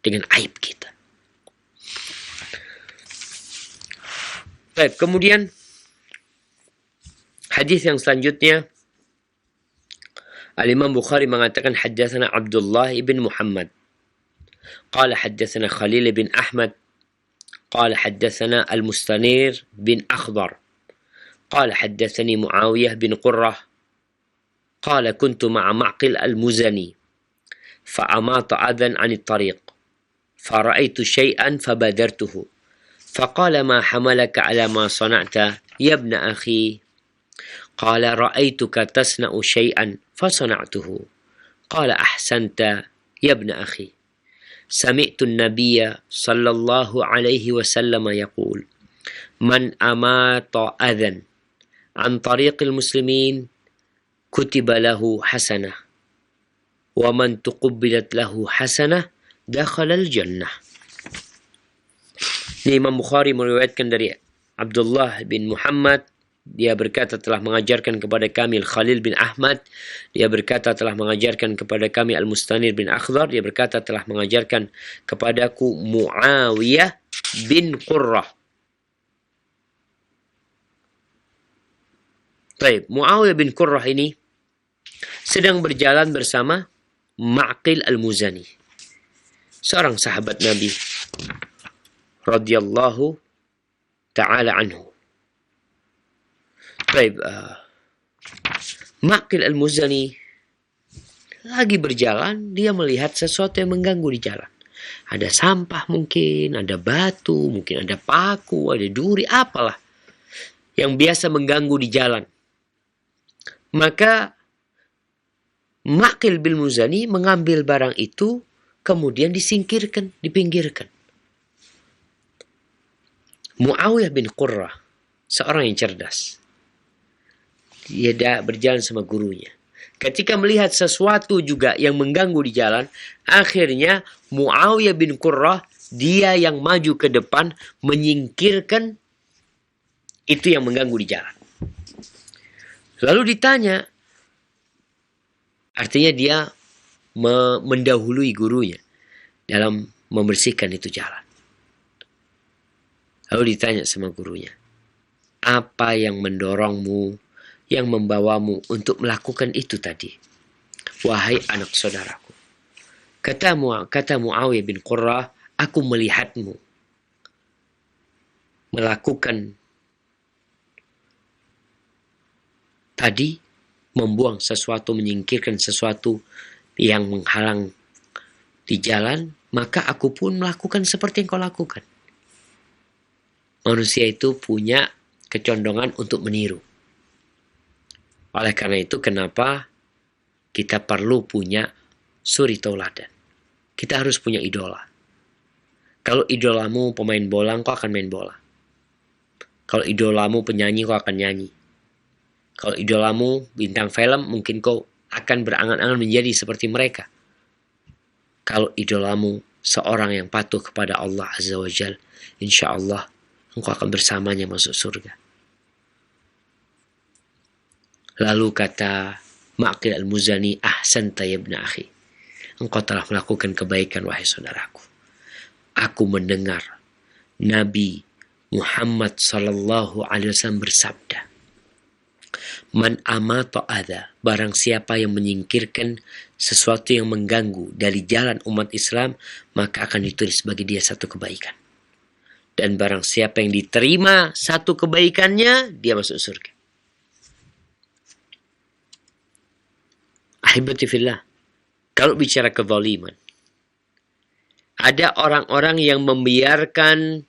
dengan aib kita. Baik, kemudian hadis yang selanjutnya, Al-Imam Bukhari mengatakan haddatsana Abdullah ibn Muhammad قال حدثنا خليل بن أحمد قال حدثنا المستنير بن أخضر قال حدثني معاوية بن قرة قال كنت مع معقل المزني فأماط أذى عن الطريق فرأيت شيئا فبادرته فقال ما حملك على ما صنعت يا ابن أخي قال رأيتك تصنع شيئا فصنعته قال أحسنت يا ابن أخي سمعت النبي صلى الله عليه وسلم يقول من أماط أذى عن طريق المسلمين كتب له حسنة ومن تقبلت له حسنة دخل الجنة. Ini Imam Bukhari meriwayatkan dari Abdullah bin Muhammad. Dia berkata telah mengajarkan kepada kami Khalil bin Ahmad. Dia berkata telah mengajarkan kepada kami Al-Mustanir bin Akhdar. Dia berkata telah mengajarkan kepadaku Muawiyah bin Qurrah. Baik, Muawiyah bin Qurrah ini sedang berjalan bersama Ma'qil al-Muzani, seorang sahabat Nabi radhiyallahu ta'ala anhu. Baik, Ma'qil al-Muzani lagi berjalan, dia melihat sesuatu yang mengganggu di jalan. Ada sampah mungkin, ada batu, mungkin ada paku, ada duri, apalah yang biasa mengganggu di jalan. Maka Ma'qil bin Muzani mengambil barang itu, kemudian disingkirkan, dipinggirkan. Muawiyah bin Qurrah, seorang yang cerdas, dia berjalan sama gurunya. Ketika melihat sesuatu juga yang mengganggu di jalan, akhirnya Muawiyah bin Qurrah, dia yang maju ke depan menyingkirkan itu yang mengganggu di jalan. Lalu ditanya, artinya dia mendahului gurunya dalam membersihkan itu jalan. Lalu ditanya sama gurunya, apa yang mendorongmu, yang membawamu untuk melakukan itu tadi, wahai anak saudaraku? Kata Muawiyah bin Qurrah, aku melihatmu melakukan tadi, membuang sesuatu, menyingkirkan sesuatu yang menghalang di jalan, maka aku pun melakukan seperti yang kau lakukan. Manusia itu punya kecondongan untuk meniru. Oleh karena itu, kenapa kita perlu punya suri tauladan? Kita harus punya idola. Kalau idolamu pemain bola, kau akan main bola. Kalau idolamu penyanyi, kau akan nyanyi. Kalau idolamu bintang film, mungkin kau akan berangan-angan menjadi seperti mereka. Kalau idolamu seorang yang patuh kepada Allah Azza wa Jal, insya Allah engkau akan bersamanya masuk surga. Lalu kata Ma'qil al-Muzani, ahsanta ya ibn akhi, engkau telah melakukan kebaikan wahai saudaraku. Aku mendengar Nabi Muhammad sallallahu alaihi wasallam bersabda, Man amata adha, barang siapa yang menyingkirkan sesuatu yang mengganggu dari jalan umat Islam, maka akan ditulis bagi dia satu kebaikan. Dan barang siapa yang diterima satu kebaikannya, dia masuk surga. Ahibati fillah, kalau bicara kezaliman, ada orang-orang yang membiarkan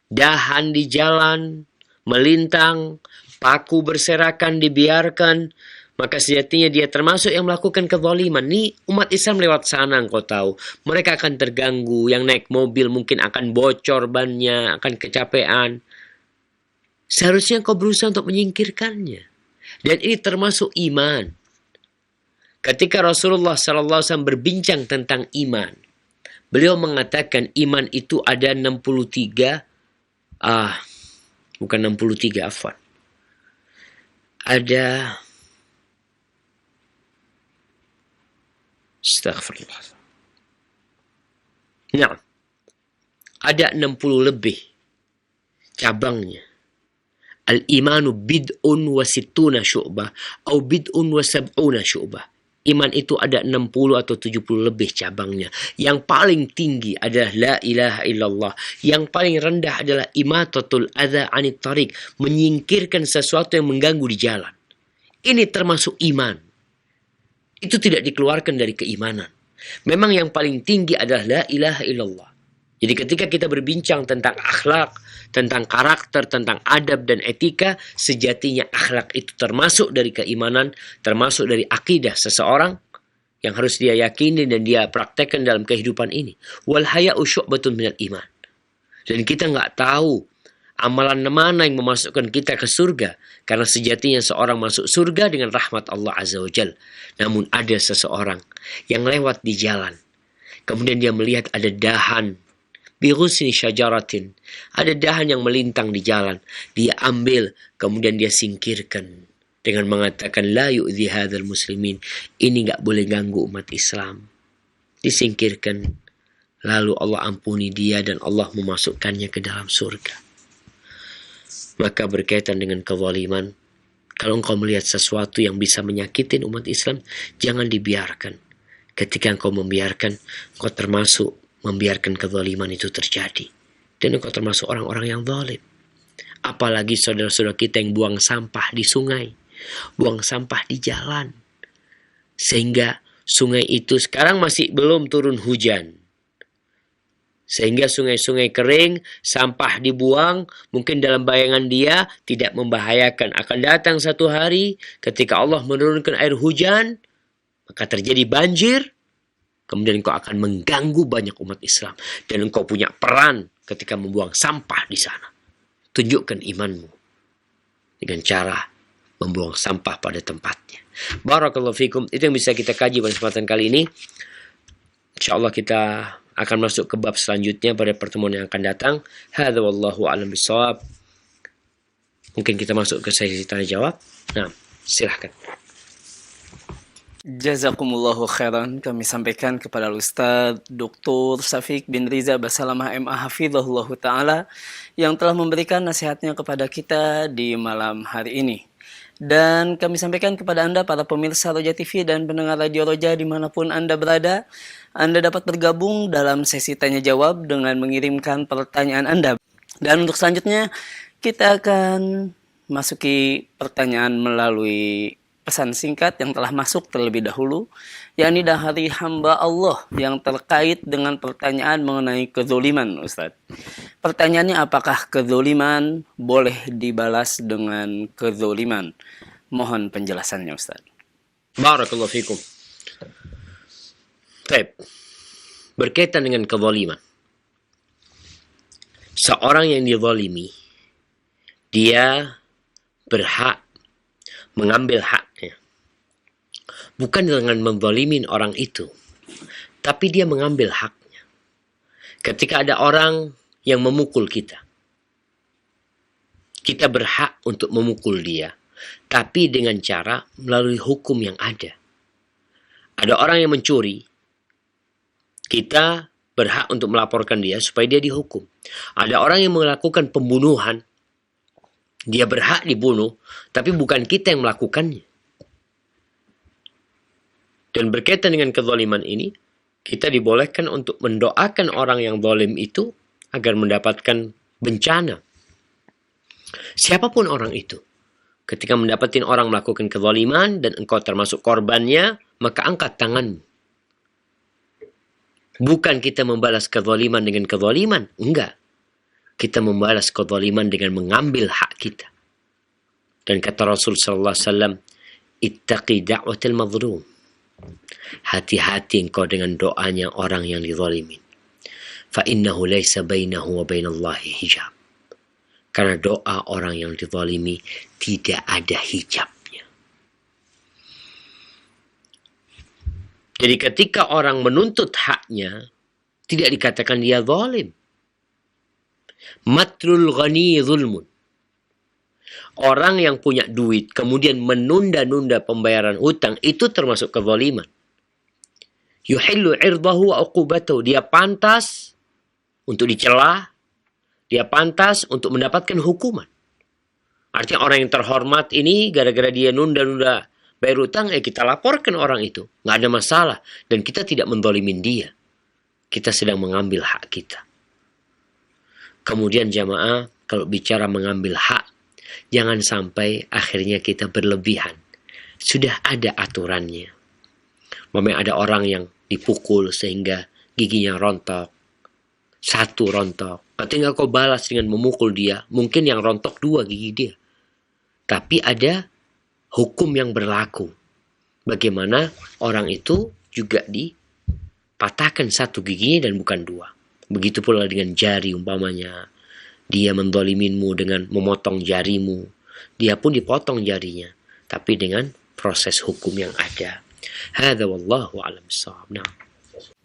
dahan di jalan melintang, paku berserakan dibiarkan, maka sejatinya dia termasuk yang melakukan kezaliman. Nih umat Islam lewat sana, engkau tahu, mereka akan terganggu. Yang naik mobil mungkin akan bocor bannya, akan kecapean. Seharusnya engkau berusaha untuk menyingkirkannya. Dan ini termasuk iman. Ketika Rasulullah SAW berbincang tentang iman, beliau mengatakan iman itu ada 63, bukan 63, afwan. Ada, astaghfirullah. Nah, ada 60 lebih cabangnya. Al-imanu bid'un wa sittuna syu'bah atau bid'un wa sab'una syu'bah. Iman itu ada 60 atau 70 lebih cabangnya. Yang paling tinggi adalah la ilaha illallah. Yang paling rendah adalah imatatul adza anit tariq, menyingkirkan sesuatu yang mengganggu di jalan. Ini termasuk iman. Itu tidak dikeluarkan dari keimanan. Memang yang paling tinggi adalah la ilaha illallah. Jadi ketika kita berbincang tentang akhlak, tentang karakter, tentang adab dan etika, sejatinya akhlak itu termasuk dari keimanan, termasuk dari akidah seseorang yang harus dia yakini dan dia praktekkan dalam kehidupan ini. Wal haya'u syu'batun minal iman. Dan kita nggak tahu amalan mana yang memasukkan kita ke surga, karena sejatinya seorang masuk surga dengan rahmat Allah Azza wa Jal. Namun ada seseorang yang lewat di jalan, kemudian dia melihat ada dahan bighusni syajaratin, ada dahan yang melintang di jalan, dia ambil, kemudian dia singkirkan dengan mengatakan la yu'dhi hadzal muslimin, ini enggak boleh ganggu umat Islam. Disingkirkan, lalu Allah ampuni dia dan Allah memasukkannya ke dalam surga. Maka berkaitan dengan kezaliman, kalau engkau melihat sesuatu yang bisa menyakitin umat Islam, jangan dibiarkan. Ketika engkau membiarkan, engkau termasuk membiarkan kezaliman itu terjadi. Dan engkau termasuk orang-orang yang zalim. Apalagi saudara-saudara kita yang buang sampah di sungai, buang sampah di jalan. Sehingga sungai itu sekarang masih belum turun hujan. Sehingga sungai-sungai kering, sampah dibuang, mungkin dalam bayangan dia tidak membahayakan. Akan datang satu hari ketika Allah menurunkan air hujan, maka terjadi banjir. Kemudian engkau akan mengganggu banyak umat Islam. Dan engkau punya peran ketika membuang sampah di sana. Tunjukkan imanmu dengan cara membuang sampah pada tempatnya. Barakallahu fikum. Itu yang bisa kita kaji pada kesempatan kali ini. InsyaAllah kita akan masuk ke bab selanjutnya pada pertemuan yang akan datang. Hadza wallahu a'lam bishawab. Mungkin kita masuk ke sesi tanya jawab. Nah, silahkan. Jazakumullahu khairan, kami sampaikan kepada Ustaz Dr. Syafiq bin Riza Basalamah MA Hafizahullah Ta'ala yang telah memberikan nasihatnya kepada kita di malam hari ini. Dan kami sampaikan kepada Anda para pemirsa Roja TV dan pendengar Radio Roja dimanapun Anda berada, Anda dapat bergabung dalam sesi tanya jawab dengan mengirimkan pertanyaan Anda. Dan untuk selanjutnya kita akan masuki pertanyaan melalui pesan singkat yang telah masuk terlebih dahulu, yakni dari hamba Allah yang terkait dengan pertanyaan mengenai kezoliman, Ustaz. Pertanyaannya, apakah kezoliman boleh dibalas dengan kezoliman? Mohon penjelasannya, Ustaz. Barakallahu fikum. Baik. Berkaitan dengan kezaliman. Seorang yang dizalimi, dia berhak mengambil haknya. Bukan dengan menzalimin orang itu, tapi dia mengambil haknya. Ketika ada orang yang memukul kita, kita berhak untuk memukul dia, tapi dengan cara melalui hukum yang ada. Ada orang yang mencuri, kita berhak untuk melaporkan dia supaya dia dihukum. Ada orang yang melakukan pembunuhan, Dia berhak dibunuh, tapi bukan kita yang melakukannya. Dan berkaitan dengan kezaliman ini, kita dibolehkan untuk mendoakan orang yang zalim itu agar mendapatkan bencana. Siapapun orang itu, ketika mendapatkan orang melakukan kezaliman dan engkau termasuk korbannya, maka angkat tanganmu. Bukan kita membalas kezaliman dengan kezaliman, enggak. Kita membalas kezaliman dengan mengambil hak kita. Dan kata Rasul sallallahu alaihi wasallam, ittaqi da'watil mazlum. Hati-hati engkau dengan doanya orang yang dizalimin. Fa innahu laysa bainahu wa bainallahi hijab. Karena doa orang yang dizalimi tidak ada hijabnya. Jadi ketika orang menuntut haknya, tidak dikatakan dia zalim. Matrul ghani zulmun. Orang yang punya duit kemudian menunda-nunda pembayaran hutang itu termasuk kezaliman. Yuhillu irdahu wa uqubatahu. Dia pantas untuk dicela, dia pantas untuk mendapatkan hukuman. Artinya orang yang terhormat ini gara-gara dia nunda-nunda bayar hutang, kita laporkan orang itu. Nggak ada masalah. Dan kita tidak menzalimin dia. Kita sedang mengambil hak kita. Kemudian jamaah, kalau bicara mengambil hak, jangan sampai akhirnya kita berlebihan. Sudah ada aturannya. Memang ada orang yang dipukul sehingga giginya rontok. Satu rontok. Ketika kau balas dengan memukul dia, mungkin yang rontok 2 gigi dia. Tapi ada hukum yang berlaku. Bagaimana orang itu juga dipatahkan 1 giginya dan bukan 2. Begitu pula dengan jari umpamanya. Dia mendoliminmu dengan memotong jarimu. Dia pun dipotong jarinya. Tapi dengan proses hukum yang ada. Hadza wallahu a'lam bissawab. Nah.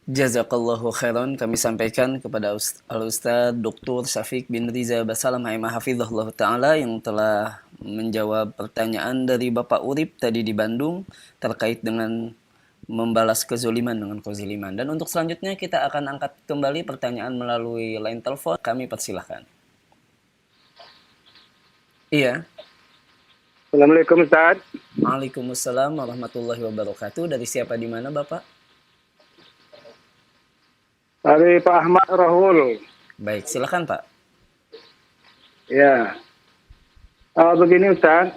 Jazakallahu khairan, kami sampaikan kepada Al-Ustaz Dr. Syafiq bin Riza Basalam hafizahullah ta'ala yang telah menjawab pertanyaan dari Bapak Urip tadi di Bandung terkait dengan membalas kezaliman dengan kezaliman. Dan untuk selanjutnya kita akan angkat kembali pertanyaan melalui line telepon. Kami persilahkan. Iya. Assalamualaikum Ustaz. Waalaikumsalam warahmatullahi wabarakatuh. Dari siapa di mana Bapak? Dari Pak Ahmad Rahul. Baik, silakan Pak. Ya. Begini Ustaz.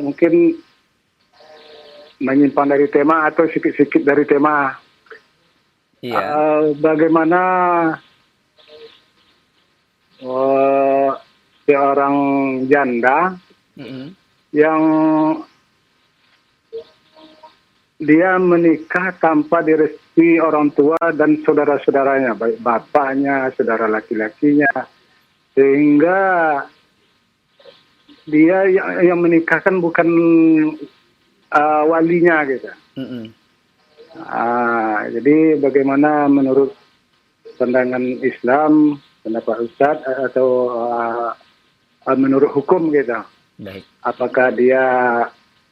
Mungkin menyimpan dari tema atau sedikit-sedikit dari tema. Iya. Bagaimana seorang janda yang dia menikah tanpa direstui orang tua dan saudara-saudaranya, baik bapaknya, saudara laki-lakinya, sehingga dia yang menikahkan bukan walinya gitu. Jadi bagaimana menurut pandangan Islam, pendapat Ustaz atau menurut hukum gitu? Baik. Apakah dia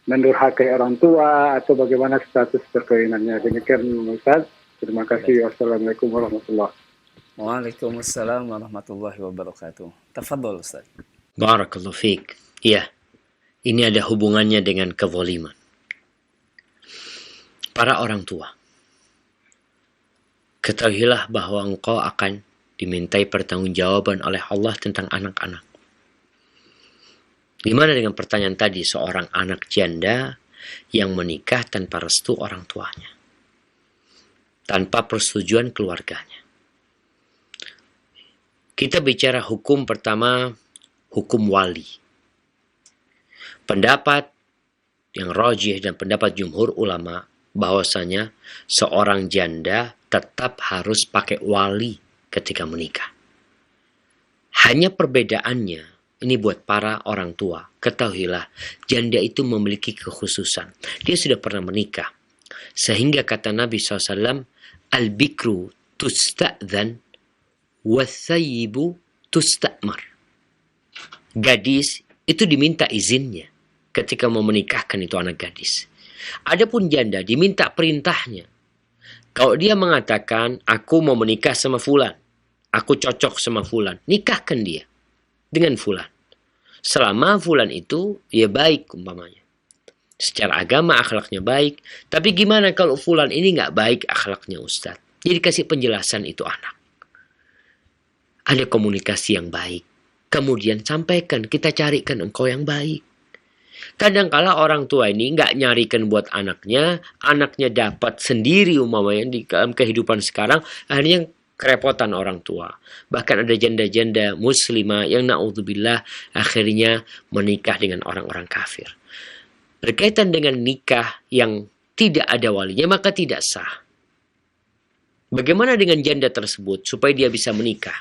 mendurhakai orang tua atau bagaimana status perkawinannya? Demikian Ustaz. Terima kasih. Wassalamualaikum warahmatullahi wabarakatuh. Waalaikumsalam warahmatullahi wabarakatuh. Tafadhol Ustaz. Barakallahu fiik. Ya, ini ada hubungannya dengan kezaliman. Para orang tua, ketahuilah bahwa engkau akan dimintai pertanggungjawaban oleh Allah tentang anak-anak. Gimana dengan pertanyaan tadi, seorang anak janda yang menikah tanpa restu orang tuanya, tanpa persetujuan keluarganya. Kita bicara hukum pertama, hukum wali. Pendapat yang rajih dan pendapat jumhur ulama bahwasanya seorang janda tetap harus pakai wali ketika menikah. Hanya perbedaannya, ini buat para orang tua, ketahuilah janda itu memiliki kekhususan. Dia sudah pernah menikah. Sehingga kata Nabi SAW, al-bikru tusta'dhan wathayyibu tusta'mar. Gadis itu diminta izinnya ketika mau menikahkan itu anak gadis. Adapun janda diminta perintahnya. Kalau dia mengatakan, aku mau menikah sama fulan, aku cocok sama fulan, nikahkan dia. dengan fulan. Selama fulan itu ya baik umpamanya. Secara agama akhlaknya baik. Tapi gimana kalau fulan ini nggak baik akhlaknya Ustaz? Jadi kasih penjelasan itu anak. Ada komunikasi yang baik. Kemudian sampaikan, kita carikan engkau yang baik. Kadangkala orang tua ini nggak nyarikan buat anaknya dapat sendiri umpamanya di dalam kehidupan sekarang, akhirnya kerepotan orang tua. Bahkan ada janda-janda muslimah yang na'udzubillah akhirnya menikah dengan orang-orang kafir. Berkaitan dengan nikah yang tidak ada walinya maka tidak sah. Bagaimana dengan janda tersebut supaya dia bisa menikah?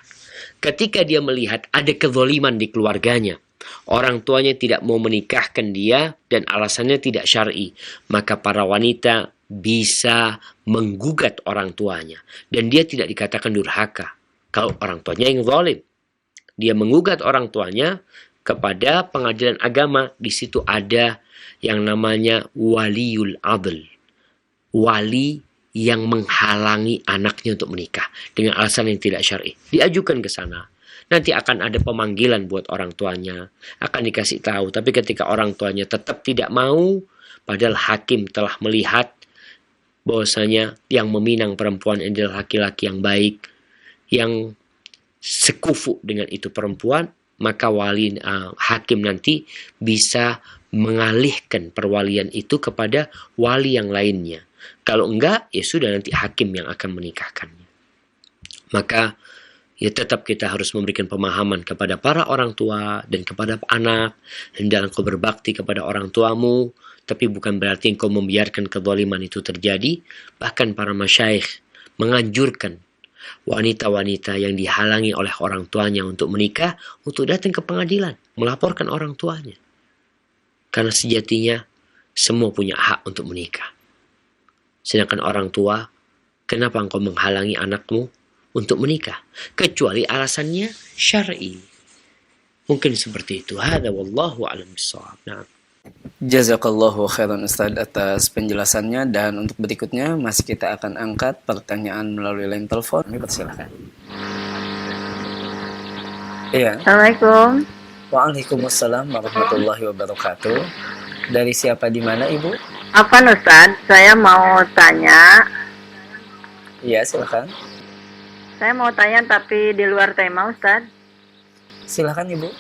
Ketika dia melihat ada kezaliman di keluarganya, orang tuanya tidak mau menikahkan dia dan alasannya tidak syar'i, maka para wanita bisa menggugat orang tuanya dan dia tidak dikatakan durhaka kalau orang tuanya yang zalim. Dia menggugat orang tuanya kepada pengadilan agama. Di situ ada yang namanya waliul adl, wali yang menghalangi anaknya untuk menikah dengan alasan yang tidak syar'i. Diajukan ke sana. Nanti akan ada pemanggilan buat orang tuanya, akan dikasih tahu. Tapi ketika orang tuanya tetap tidak mau, padahal hakim telah melihat bahwasanya yang meminang perempuan adalah laki-laki yang baik, yang sekufu dengan itu perempuan, maka hakim nanti bisa mengalihkan perwalian itu kepada wali yang lainnya. Kalau enggak, ya sudah nanti hakim yang akan menikahkannya. Maka ya tetap kita harus memberikan pemahaman kepada para orang tua dan kepada anak. Hendaklah engkau berbakti kepada orang tuamu, tapi bukan berarti engkau membiarkan kezaliman itu terjadi. Bahkan para masyayikh menganjurkan wanita-wanita yang dihalangi oleh orang tuanya untuk menikah, untuk datang ke pengadilan, melaporkan orang tuanya. Karena sejatinya semua punya hak untuk menikah. Sedangkan orang tua, kenapa engkau menghalangi anakmu untuk menikah? Kecuali alasannya syar'i. Mungkin seperti itu. Hada wallahu a'lam bishawab. Nah. Jazakallahu khairan Ustaz atas penjelasannya, dan untuk berikutnya masih kita akan angkat pertanyaan melalui line telepon. Kami persilakan. Iya. Assalamualaikum. Waalaikumsalam warahmatullahi wabarakatuh. Dari siapa di mana Ibu? Apa Ustaz? Saya mau tanya. Iya, silakan. Saya mau tanya tapi di luar tema Ustaz. Silakan Ibu.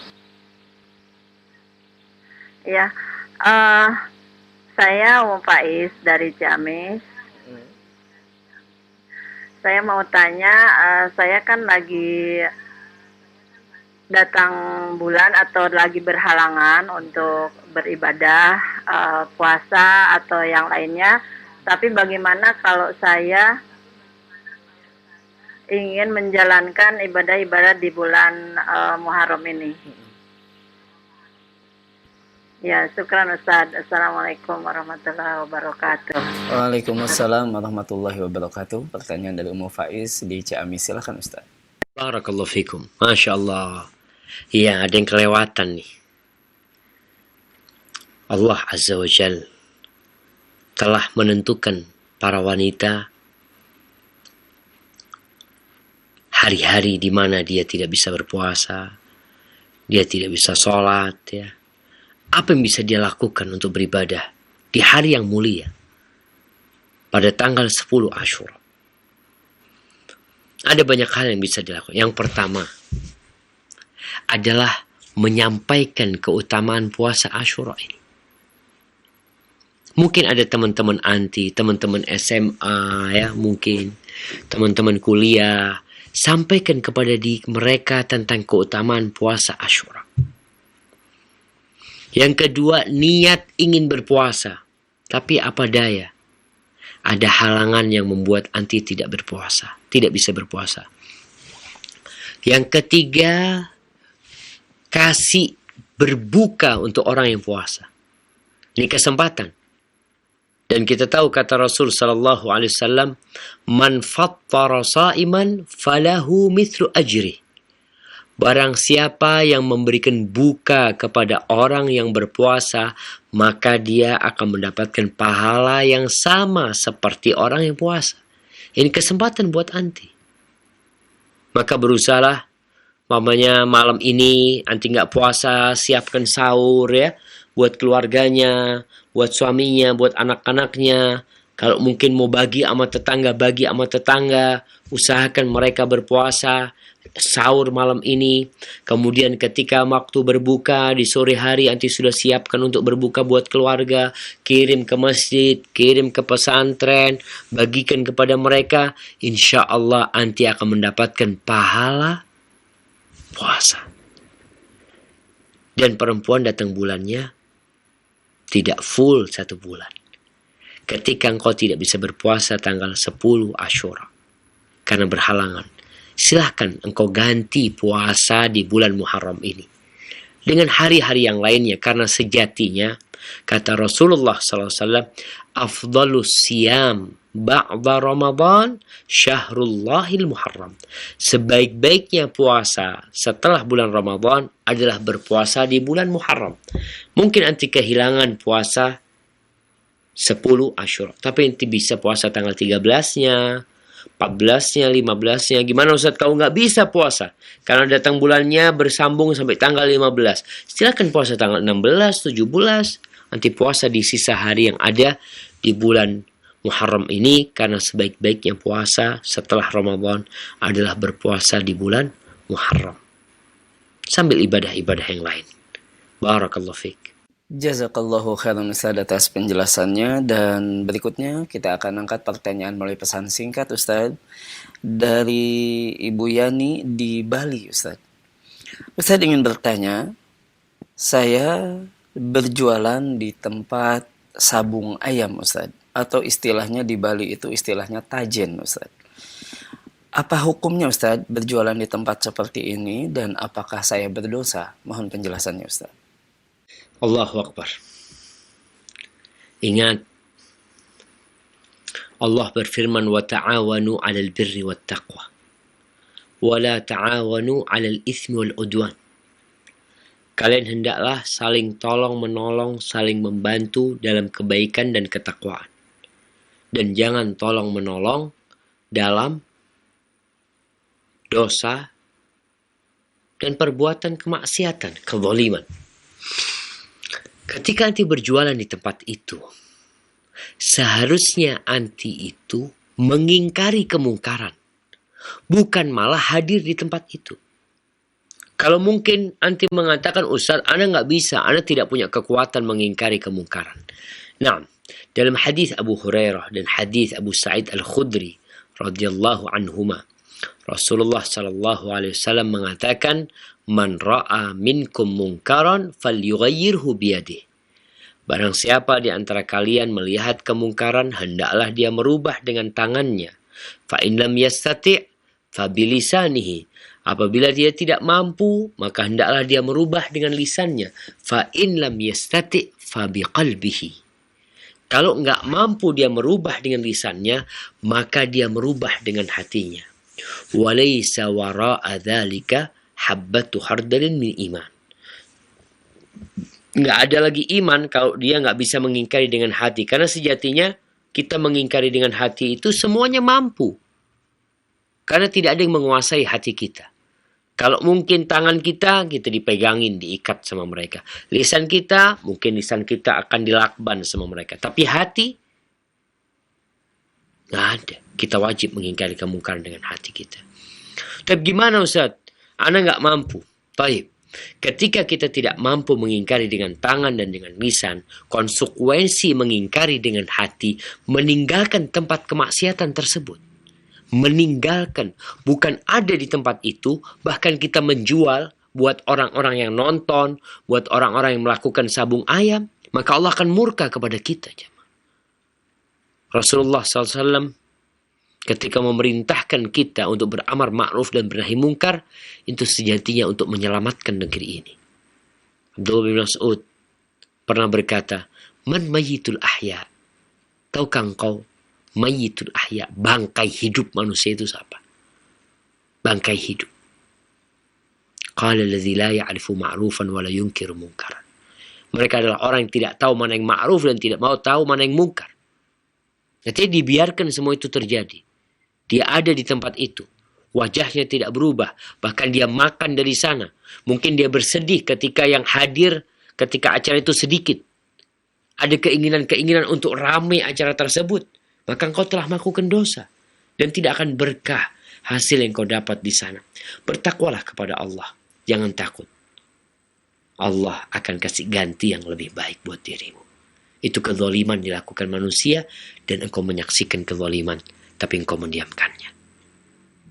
Ya, saya Faiz dari Ciamis. Saya mau tanya, saya kan lagi datang bulan atau lagi berhalangan untuk beribadah, puasa atau yang lainnya. Tapi bagaimana kalau saya ingin menjalankan ibadah-ibadah di bulan Muharram ini? Ya, syukran Ustaz. Assalamualaikum warahmatullahi wabarakatuh. Waalaikumsalam warahmatullahi wabarakatuh. Pertanyaan dari Ummu Faiz di Ciamis. Silakan Ustaz. Barakallahu fikum. Masya Allah. Iya, ada yang kelewatan nih. Allah Azza wa Jal telah menentukan para wanita hari-hari di mana dia tidak bisa berpuasa, dia tidak bisa sholat, ya. Apa yang bisa dia lakukan untuk beribadah di hari yang mulia pada tanggal 10 Asyura? Ada banyak hal yang bisa dilakukan. Yang pertama adalah menyampaikan keutamaan puasa Asyura ini. Mungkin ada teman-teman anti, teman-teman SMA, ya mungkin teman-teman kuliah, sampaikan kepada mereka tentang keutamaan puasa Asyura. Yang kedua, niat ingin berpuasa, tapi apa daya? Ada halangan yang membuat anti tidak berpuasa, tidak bisa berpuasa. Yang ketiga, kasih berbuka untuk orang yang puasa. Ini kesempatan. Dan kita tahu kata Rasul sallallahu alaihi wasallam, "Man fattara sha'iman falahu mithlu ajri." Barang siapa yang memberikan buka kepada orang yang berpuasa, maka dia akan mendapatkan pahala yang sama seperti orang yang puasa. Ini kesempatan buat anti. Maka berusahalah Mamanya malam ini anti nggak puasa, siapkan sahur ya, buat keluarganya, buat suaminya, buat anak-anaknya. Kalau mungkin mau bagi sama tetangga, bagi sama tetangga. Usahakan mereka berpuasa, sahur malam ini. Kemudian ketika waktu berbuka di sore hari, anti sudah siapkan untuk berbuka buat keluarga. Kirim ke masjid, kirim ke pesantren, bagikan kepada mereka. Insya Allah anti akan mendapatkan pahala puasa. Dan perempuan datang bulannya tidak full 1 bulan. Ketika engkau tidak bisa berpuasa tanggal 10 Asyura karena berhalangan, silahkan engkau ganti puasa di bulan Muharram ini dengan hari-hari yang lainnya, karena sejatinya kata Rasulullah SAW, afdalus siyam ba'da Ramadan syahrullahil Muharram. Sebaik-baiknya puasa setelah bulan Ramadan adalah berpuasa di bulan Muharram. Mungkin anti kehilangan puasa 10 Asyura, tapi nanti bisa puasa tanggal 13-nya, 14-nya, 15-nya. Gimana Ustaz kalau nggak bisa puasa? Karena datang bulannya bersambung sampai tanggal 15. Silakan puasa tanggal 16, 17. Nanti puasa di sisa hari yang ada di bulan Muharram ini, karena sebaik-baiknya puasa setelah Ramadan adalah berpuasa di bulan Muharram. Sambil ibadah-ibadah yang lain. Barakallahu fiik. Jazakallahu khairan Ustaz atas penjelasannya, dan berikutnya kita akan angkat pertanyaan melalui pesan singkat Ustaz dari Ibu Yani di Bali Ustaz. Ustaz ingin bertanya, saya berjualan di tempat sabung ayam Ustaz, atau istilahnya di Bali itu istilahnya tajen Ustaz. Apa hukumnya Ustaz berjualan di tempat seperti ini, dan apakah saya berdosa? Mohon penjelasannya Ustaz. Allahu Akbar. Ingat, Allah berfirman, wa ta'awanu 'alal birri wat taqwa wa la ta'awanu 'alal itsmi wal 'udwan. Kalian hendaklah saling tolong menolong, saling membantu dalam kebaikan dan ketakwaan. Dan jangan tolong menolong dalam dosa dan perbuatan kemaksiatan, kezaliman. Ketika anti berjualan di tempat itu, seharusnya anti itu mengingkari kemungkaran, bukan malah hadir di tempat itu. Kalau mungkin anti mengatakan, Ustaz, ana nggak bisa, ana tidak punya kekuatan mengingkari kemungkaran. Nah, dalam hadis Abu Hurairah dan hadis Abu Sa'id Al-Khudri radhiyallahu anhuma, Rasulullah sallallahu alaihi wasallam mengatakan, man ra'a minkum munkaran falyughayyirhu biyadihi. Barang siapa di antara kalian melihat kemungkaran, hendaklah dia merubah dengan tangannya. Fa in lam yastati' fa bilisanihi. Apabila dia tidak mampu, maka hendaklah dia merubah dengan lisannya. Fa in lam yastati' fa biqalbihi. Kalau enggak mampu dia merubah dengan lisannya, maka dia merubah dengan hatinya. Walaysa wara'a dzalika habbatu hardalin min iman. Nggak ada lagi iman kalau dia nggak bisa mengingkari dengan hati. Karena sejatinya kita mengingkari dengan hati itu semuanya mampu. Karena tidak ada yang menguasai hati kita. Kalau mungkin tangan kita dipegangin, diikat sama mereka. Lisan kita, mungkin lisan kita akan dilakban sama mereka. Tapi hati, nggak ada. Kita wajib mengingkari kemungkaran dengan hati kita. Tapi gimana Ustaz? Ana nggak mampu. Baik. Ketika kita tidak mampu mengingkari dengan tangan dan dengan lisan, konsekuensi mengingkari dengan hati, meninggalkan tempat kemaksiatan tersebut. Meninggalkan, bukan ada di tempat itu, bahkan kita menjual buat orang-orang yang nonton, buat orang-orang yang melakukan sabung ayam, maka Allah akan murka kepada kita. Rasulullah SAW ketika memerintahkan kita untuk beramar ma'ruf dan bernahi mungkar, itu sejatinya untuk menyelamatkan negeri ini. Abdullah bin Mas'ud pernah berkata, man mayyitul ahya. Tahukah engkau mayyitul ahya, bangkai hidup manusia itu siapa? Bangkai hidup. Qala alladzi la ya'rifu ma'rufan wa la yunkiru munkaran. Mereka adalah orang yang tidak tahu mana yang ma'ruf dan tidak mau tahu mana yang mungkar. Jadi dibiarkan semua itu terjadi. Dia ada di tempat itu. Wajahnya tidak berubah. Bahkan dia makan dari sana. Mungkin dia bersedih ketika yang hadir ketika acara itu sedikit. Ada keinginan-keinginan untuk ramai acara tersebut. Maka engkau telah melakukan dosa. Dan tidak akan berkah hasil yang kau dapat di sana. Bertakwalah kepada Allah. Jangan takut. Allah akan kasih ganti yang lebih baik buat dirimu. Itu kezaliman dilakukan manusia dan engkau menyaksikan kezaliman tapi engkau mendiamkannya.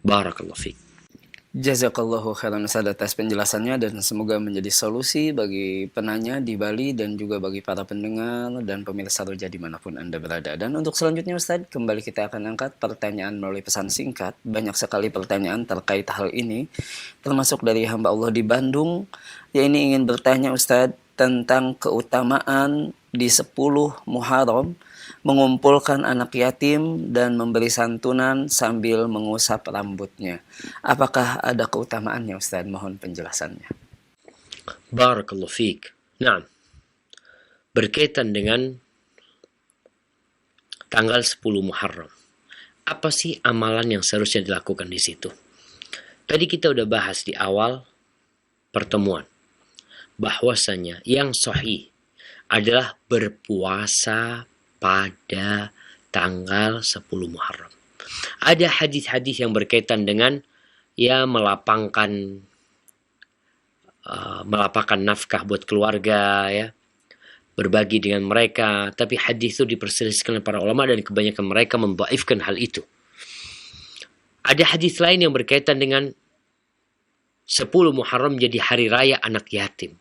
Barakallahu fiik. Jazakallahu khairan Ustaz atas penjelasannya dan semoga menjadi solusi bagi penanya di Bali dan juga bagi para pendengar dan pemirsa Roja dimanapun Anda berada. Dan untuk selanjutnya Ustaz, kembali kita akan angkat pertanyaan melalui pesan singkat. Banyak sekali pertanyaan terkait hal ini, termasuk dari hamba Allah di Bandung, yang ini ingin bertanya Ustaz tentang keutamaan di 10 Muharram mengumpulkan anak yatim dan memberi santunan sambil mengusap rambutnya. Apakah ada keutamaannya Ustaz? Mohon penjelasannya. Barakallahu fiik. Nah, berkaitan dengan tanggal 10 Muharram. Apa sih amalan yang seharusnya dilakukan di situ? Tadi kita udah bahas di awal pertemuan bahwasanya yang sahih adalah berpuasa pada tanggal 10 Muharram. Ada hadis-hadis yang berkaitan dengan melapangkan nafkah buat keluarga, ya, berbagi dengan mereka. Tapi hadis itu diperselisihkan oleh para ulama dan kebanyakan mereka mendhaifkan hal itu. Ada hadis lain yang berkaitan dengan 10 Muharram jadi hari raya anak yatim.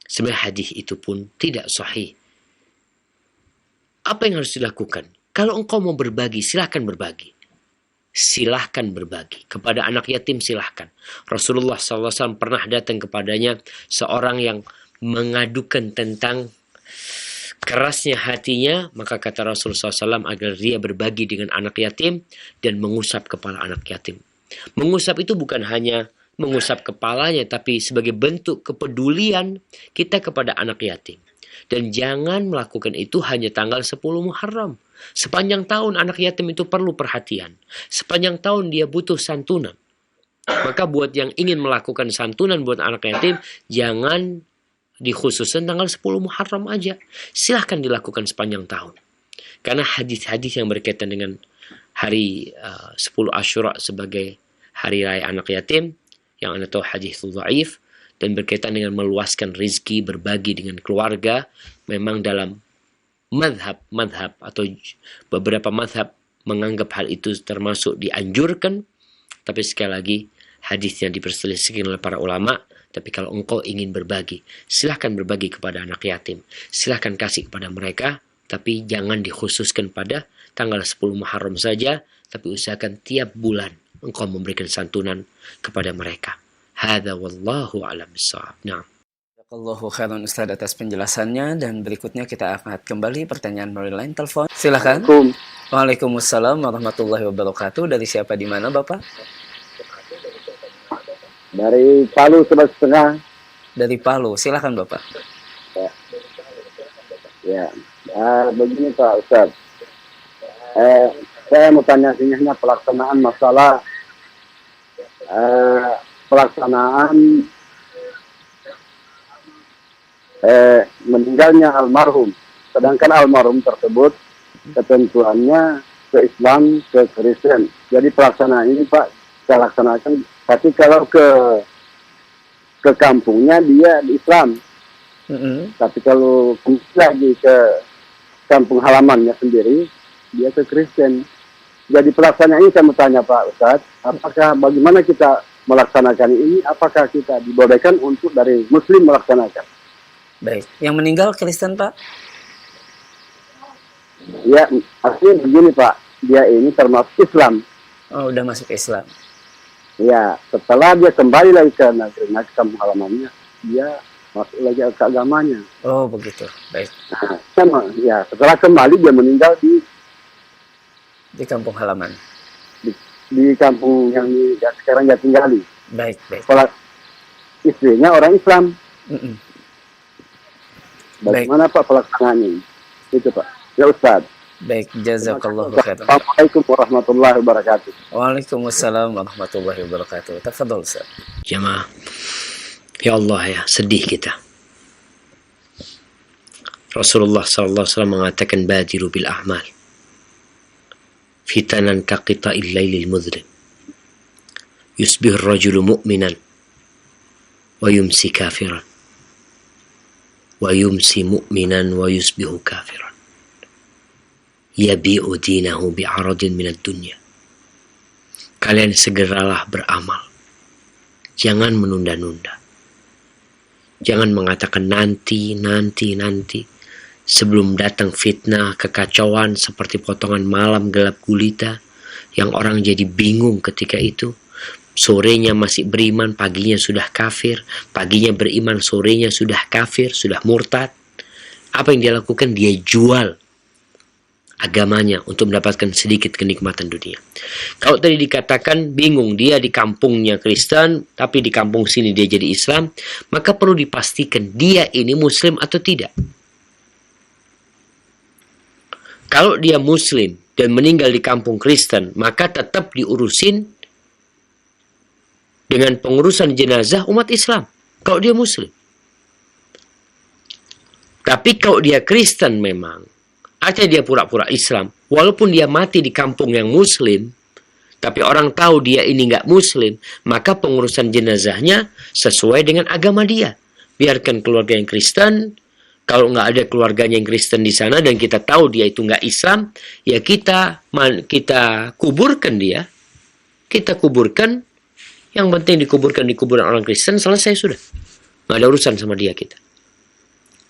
Sebenarnya hadis itu pun tidak sahih. Apa yang harus dilakukan? Kalau engkau mau berbagi, silahkan berbagi. Silahkan berbagi. Kepada anak yatim silahkan. Rasulullah SAW pernah datang kepadanya seorang yang mengadukan tentang kerasnya hatinya. Maka kata Rasulullah SAW agar dia berbagi dengan anak yatim dan mengusap kepala anak yatim. Mengusap itu bukan hanya mengusap kepalanya, tapi sebagai bentuk kepedulian kita kepada anak yatim. Dan jangan melakukan itu hanya tanggal 10 Muharram. Sepanjang tahun anak yatim itu perlu perhatian. Sepanjang tahun dia butuh santunan. Maka buat yang ingin melakukan santunan buat anak yatim, jangan dikhususkan tanggal 10 Muharram aja. Silahkan dilakukan sepanjang tahun. Karena hadis-hadis yang berkaitan dengan hari 10 Asyura sebagai hari raya anak yatim, yang Anda tahu hadis dhaif, dan berkaitan dengan meluaskan rizki, berbagi dengan keluarga, memang dalam madhab atau beberapa madhab menganggap hal itu termasuk dianjurkan. Tapi sekali lagi, hadisnya diperselisihkan oleh para ulama. Tapi kalau engkau ingin berbagi, silahkan berbagi kepada anak yatim. Silahkan kasih kepada mereka, tapi jangan dikhususkan pada tanggal 10 Muharram saja, tapi usahakan tiap bulan engkau memberikan santunan kepada mereka. Hadza wallahu a'lam bissawab. Nah. Jazakallahu khairan Ustaz atas penjelasannya dan berikutnya kita akan kembali pertanyaan melalui line telepon. Silakan. Waalaikumsalam warahmatullahi wabarakatuh. Dari siapa di mana Bapak? Dari Palu, Sulawesi Tengah. Dari Palu. Silakan Bapak. Ya. Begini Pak Ustaz. Saya mau tanya hanya pelaksanaan masalah pelaksanaan meninggalnya almarhum. Sedangkan almarhum tersebut ketentuannya ke Islam, ke Kristen. Jadi pelaksanaan ini Pak, saya laksanakan. Tapi kalau ke kampungnya dia di Islam. Tapi kalau lagi ke kampung halamannya sendiri, dia ke Kristen. Jadi pelaksanaan ini saya mau tanya Pak Ustadz, apakah bagaimana kita melaksanakan ini? Apakah kita dibolehkan untuk dari Muslim melaksanakan? Baik. Yang meninggal Kristen Pak? Ya, artinya begini Pak, dia ini termasuk Islam. Oh, udah masuk Islam. Ya, setelah dia kembali lagi ke negerinya, ke kampung halamannya, dia masuk lagi ke agamanya. Oh, begitu. Baik. Nah, sama, ya, setelah kembali dia meninggal Di kampung halaman. di kampung yang sekarang dia tinggali. Baik, baik. Kalau istrinya orang Islam. Bagaimana Pak pelaksanaannya? Itu Pak. Ya Ustaz. Baik, jazakallahu khairan. Assalamualaikum warahmatullahi wabarakatuh. Waalaikumsalam warahmatullahi wabarakatuh. Tafadhol Ustaz. Jamaah, ya Allah ya, sedih kita. Rasulullah SAW mengatakan badiru bil a'mal fitanan kaqita'il lailil mudhlim yusbihur rajulu mu'minan wa yumsi kafiran wa yumsi mu'minan wa yusbihu kafiran yabi'u dinahu bi'aradin minad dunya. Kalian segeralah beramal, jangan menunda-nunda, jangan mengatakan nanti sebelum datang fitnah, kekacauan seperti potongan malam gelap gulita yang orang jadi bingung ketika itu. Sorenya masih beriman, paginya sudah kafir, paginya beriman, sorenya sudah kafir, sudah murtad. Apa yang dia lakukan? Dia jual agamanya untuk mendapatkan sedikit kenikmatan dunia. Kalau tadi dikatakan bingung, dia di kampungnya Kristen, tapi di kampung sini dia jadi Islam, maka perlu dipastikan dia ini Muslim atau tidak. Kalau dia Muslim dan meninggal di kampung Kristen, maka tetap diurusin dengan pengurusan jenazah umat Islam. Kalau dia Muslim. Tapi kalau dia Kristen memang, artinya dia pura-pura Islam, walaupun dia mati di kampung yang Muslim, tapi orang tahu dia ini nggak Muslim, maka pengurusan jenazahnya sesuai dengan agama dia. Biarkan keluarga yang Kristen. Kalau nggak ada keluarganya yang Kristen di sana dan kita tahu dia itu nggak Islam, ya kita kuburkan dia. Kita kuburkan. Yang penting dikuburkan di kuburan orang Kristen, selesai sudah. Nggak ada urusan sama dia kita.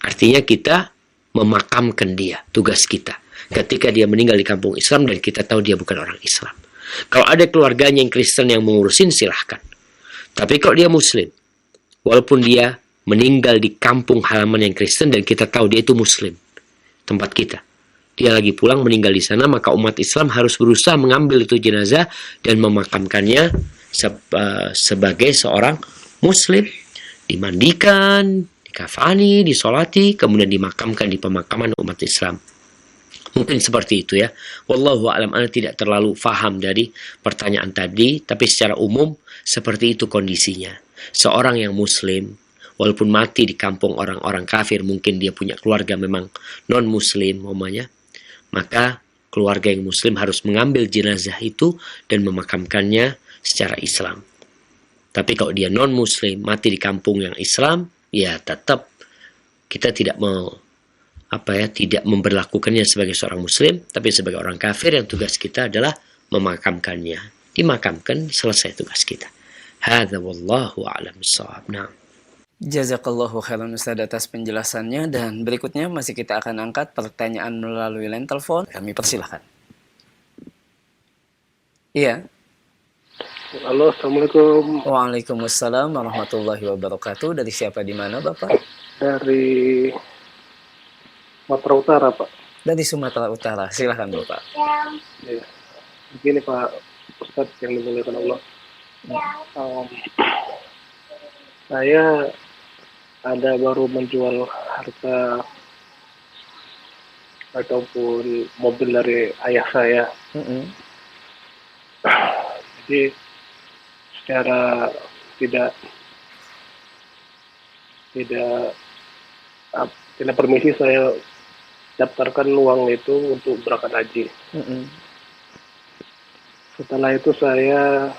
Artinya kita memakamkan dia, tugas kita. Ketika dia meninggal di kampung Islam dan kita tahu dia bukan orang Islam. Kalau ada keluarganya yang Kristen yang mengurusin, silahkan. Tapi kalau dia Muslim, walaupun dia meninggal di kampung halaman yang Kristen dan kita tahu dia itu Muslim, tempat kita, dia lagi pulang meninggal di sana, maka umat Islam harus berusaha mengambil itu jenazah dan memakamkannya sebagai seorang Muslim, dimandikan, dikafani, disolati, kemudian dimakamkan di pemakaman umat Islam. Mungkin seperti itu ya. Wallahu a'lam, ana tidak terlalu faham dari pertanyaan tadi, tapi secara umum seperti itu kondisinya. Seorang yang Muslim, walaupun mati di kampung orang-orang kafir, mungkin dia punya keluarga memang non-Muslim umpamanya, maka keluarga yang Muslim harus mengambil jenazah itu dan memakamkannya secara Islam. Tapi kalau dia non-Muslim, mati di kampung yang Islam, ya tetap kita tidak tidak memberlakukannya sebagai seorang Muslim, tapi sebagai orang kafir yang tugas kita adalah memakamkannya. Dimakamkan, selesai tugas kita. Hadza wallahu a'lam bissawab. Nah. Jazakallahu khairan Ustaz atas penjelasannya, dan berikutnya masih kita akan angkat pertanyaan melalui line telepon. Kami persilahkan. Iya. Halo, Assalamualaikum. Waalaikumsalam warahmatullahi wabarakatuh. Dari siapa, di mana Bapak? Dari Sumatera Utara, Pak. Dari Sumatera Utara. Silahkan Bapak. Ya. Begini Pak Ustadz yang dimuliakan Allah. Saya ada baru menjual harta ataupun mobil dari ayah saya. Jadi secara tidak permisi saya daftarkan uang itu untuk berangkat haji. Setelah itu saya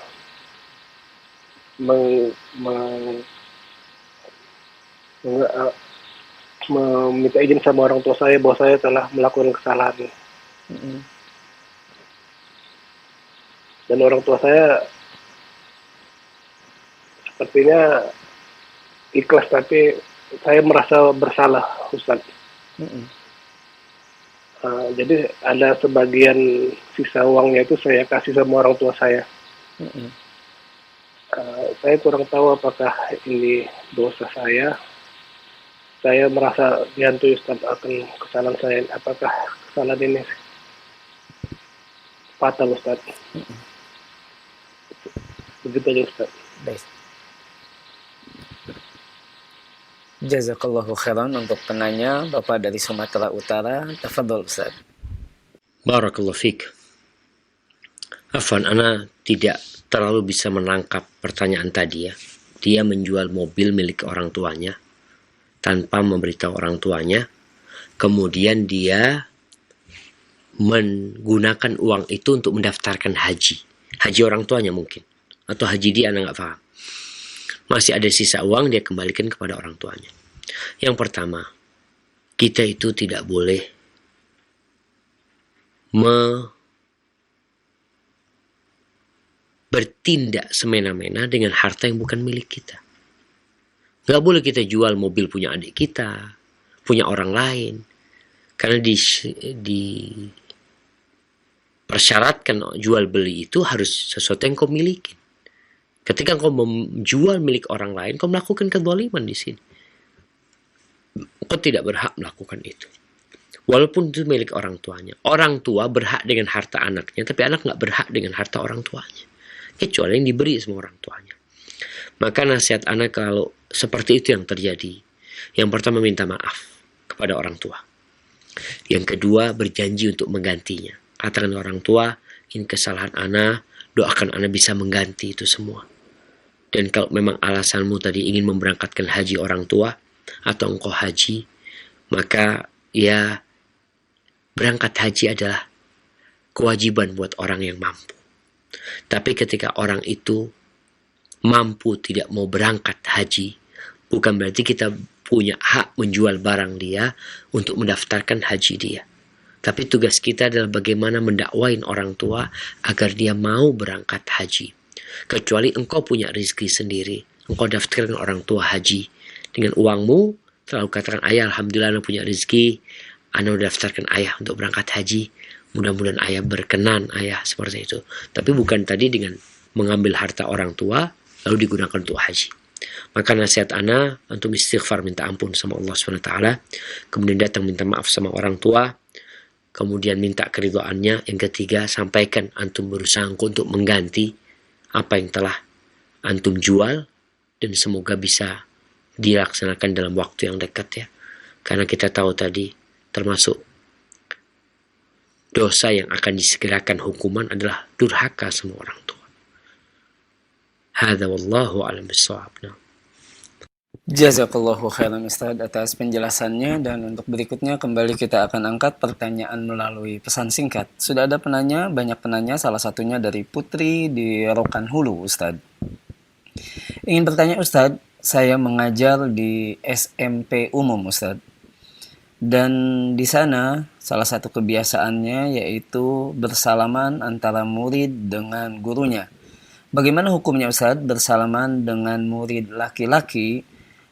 meminta izin sama orang tua saya bahwa saya telah melakukan kesalahan. Dan orang tua saya sepertinya ikhlas, tapi saya merasa bersalah, Ustaz. Jadi ada sebagian sisa uangnya itu saya kasih sama orang tua saya. Saya kurang tahu apakah ini dosa saya. Saya merasa dihantui, Ustaz, akan kesalahan saya. Apakah kesalahan ini fatal, Ustaz? Begitu aja, Ustaz. Baik. Jazakallahu khairan untuk penanya Bapak dari Sumatera Utara. Tafadhol Ustaz. Barakallahu fiik. Afwan, ana tidak terlalu bisa menangkap pertanyaan tadi ya. Dia menjual mobil milik orang tuanya tanpa memberitahu orang tuanya. Kemudian dia menggunakan uang itu untuk mendaftarkan haji. Haji orang tuanya mungkin. Atau haji dia, anak nggak paham. Masih ada sisa uang, dia kembalikan kepada orang tuanya. Yang pertama, kita itu tidak boleh bertindak semena-mena dengan harta yang bukan milik kita. Nggak boleh kita jual mobil punya adik kita, punya orang lain. Karena persyaratkan jual beli itu harus sesuatu yang kau miliki. Ketika kau menjual milik orang lain, kau melakukan kezaliman di sini. Kau tidak berhak melakukan itu. Walaupun itu milik orang tuanya. Orang tua berhak dengan harta anaknya, tapi anak nggak berhak dengan harta orang tuanya. Kecuali yang diberi sama orang tuanya. Maka nasihat anak kalau seperti itu yang terjadi. Yang pertama, minta maaf kepada orang tua. Yang kedua, berjanji untuk menggantinya. Katakan orang tua, ini kesalahan anak, doakan anak bisa mengganti itu semua. Dan kalau memang alasanmu tadi ingin memberangkatkan haji orang tua, atau engkau haji, maka ya berangkat haji adalah kewajiban buat orang yang mampu. Tapi ketika orang itu mampu tidak mau berangkat haji, bukan berarti kita punya hak menjual barang dia untuk mendaftarkan haji dia. Tapi tugas kita adalah bagaimana mendakwain orang tua agar dia mau berangkat haji. Kecuali engkau punya rezeki sendiri, engkau daftarkan orang tua haji dengan uangmu, selalu katakan, ayah alhamdulillah anak punya rezeki, anak daftarkan ayah untuk berangkat haji, mudah-mudahan ayah berkenan, ayah, seperti itu. Tapi bukan tadi dengan mengambil harta orang tua lalu digunakan untuk haji. Maka nasihat ana, antum istighfar, minta ampun sama Allah SWT, kemudian datang minta maaf sama orang tua, kemudian minta keridhaannya. Yang ketiga, sampaikan antum berusaha untuk mengganti apa yang telah antum jual, dan semoga bisa dilaksanakan dalam waktu yang dekat ya. Karena kita tahu tadi termasuk dosa yang akan disegerakan hukuman adalah durhaka sama orang tua. Hadza wallahu a'lam bissawab. Jazakallahu khairan Ustaz atas penjelasannya, dan untuk berikutnya kembali kita akan angkat pertanyaan melalui pesan singkat. Sudah ada penanya, banyak penanya, salah satunya dari Putri di Rokan Hulu, Ustaz. Ingin bertanya Ustaz, saya mengajar di SMP umum Ustaz. Dan di sana salah satu kebiasaannya yaitu bersalaman antara murid dengan gurunya. Bagaimana hukumnya Ustaz bersalaman dengan murid laki-laki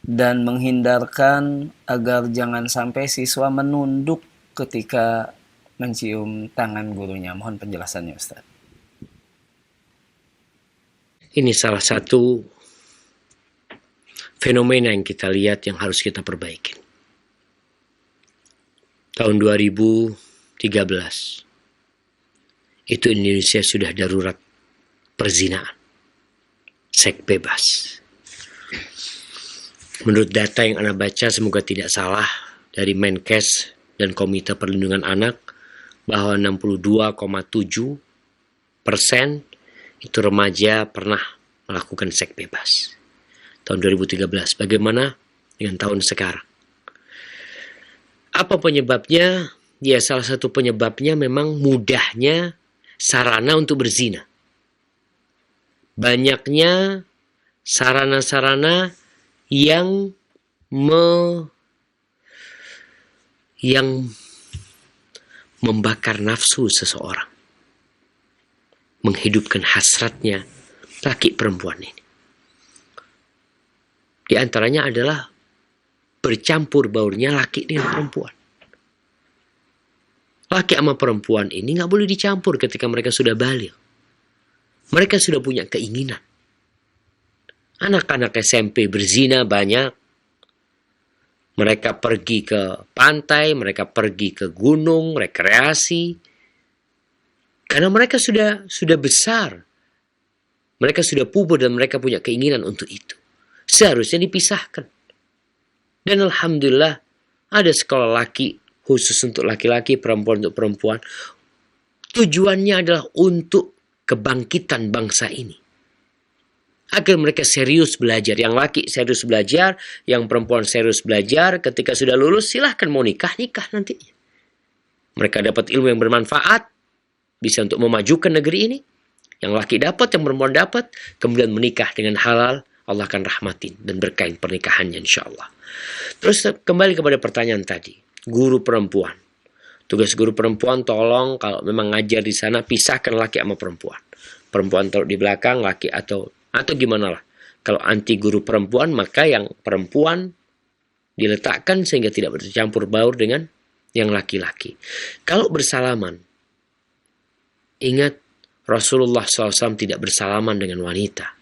dan menghindarkan agar jangan sampai siswa menunduk ketika mencium tangan gurunya? Mohon penjelasannya Ustaz. Ini salah satu fenomena yang kita lihat yang harus kita perbaiki. Tahun 2013 itu Indonesia sudah darurat perzinaan, seks bebas. Menurut data yang Anda baca, semoga tidak salah, dari Menkes dan Komite Perlindungan Anak, bahwa 62,7% itu remaja pernah melakukan seks bebas. Tahun 2013, bagaimana dengan tahun sekarang? Apa penyebabnya? Ya, salah satu penyebabnya memang mudahnya sarana untuk berzina. Banyaknya sarana-sarana yang membakar nafsu seseorang, menghidupkan hasratnya laki perempuan ini. Di antaranya adalah bercampur baurnya laki dengan perempuan. Laki sama perempuan ini nggak boleh dicampur ketika mereka sudah balik. Mereka sudah punya keinginan. Anak-anak SMP berzina banyak. Mereka pergi ke pantai, mereka pergi ke gunung, rekreasi. Karena mereka sudah besar. Mereka sudah puber dan mereka punya keinginan untuk itu. Seharusnya dipisahkan. Dan alhamdulillah ada sekolah laki khusus untuk laki-laki, perempuan untuk perempuan. Tujuannya adalah untuk kebangkitan bangsa ini. Agar mereka serius belajar. Yang laki serius belajar, yang perempuan serius belajar. Ketika sudah lulus, silahkan mau nikah nantinya. Mereka dapat ilmu yang bermanfaat, bisa untuk memajukan negeri ini. Yang laki dapat, yang perempuan dapat, kemudian menikah dengan halal, Allah akan rahmatin dan berkahin pernikahannya insya Allah. Terus kembali kepada pertanyaan tadi, guru perempuan. Tugas guru perempuan tolong kalau memang ngajar di sana, pisahkan laki sama perempuan. Perempuan taruh di belakang, laki atau gimana lah. Kalau anti guru perempuan, maka yang perempuan diletakkan sehingga tidak bercampur baur dengan yang laki-laki. Kalau bersalaman, ingat Rasulullah SAW tidak bersalaman dengan wanita.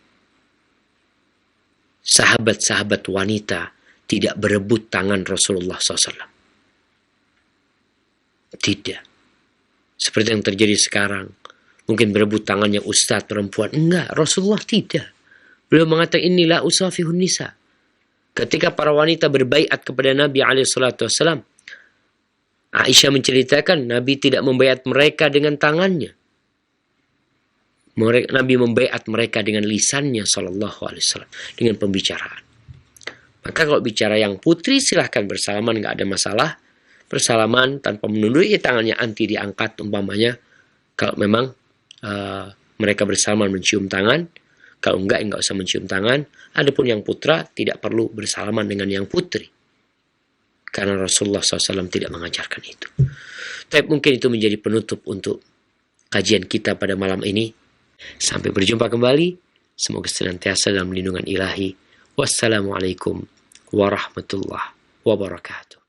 Sahabat-sahabat wanita tidak berebut tangan Rasulullah SAW. Tidak. Seperti yang terjadi sekarang. Mungkin berebut tangannya ustadz perempuan. Enggak, Rasulullah tidak. Beliau mengatakan inilah usafihun nisa. Ketika para wanita berbaiat kepada Nabi SAW, Aisyah menceritakan Nabi tidak membaiat mereka dengan tangannya. Nabi membaiat mereka dengan lisannya SAW, dengan pembicaraan. Maka kalau bicara yang putri silahkan bersalaman, nggak ada masalah. Bersalaman tanpa menundukkan tangannya, anti diangkat umpamanya. Kalau memang mereka bersalaman mencium tangan, kalau enggak usah mencium tangan. Adapun yang putra tidak perlu bersalaman dengan yang putri, karena Rasulullah SAW tidak mengajarkan itu. Tapi mungkin itu menjadi penutup untuk kajian kita pada malam ini. Sampai berjumpa kembali. Semoga senantiasa dalam lindungan ilahi. Wassalamualaikum warahmatullahi wabarakatuh.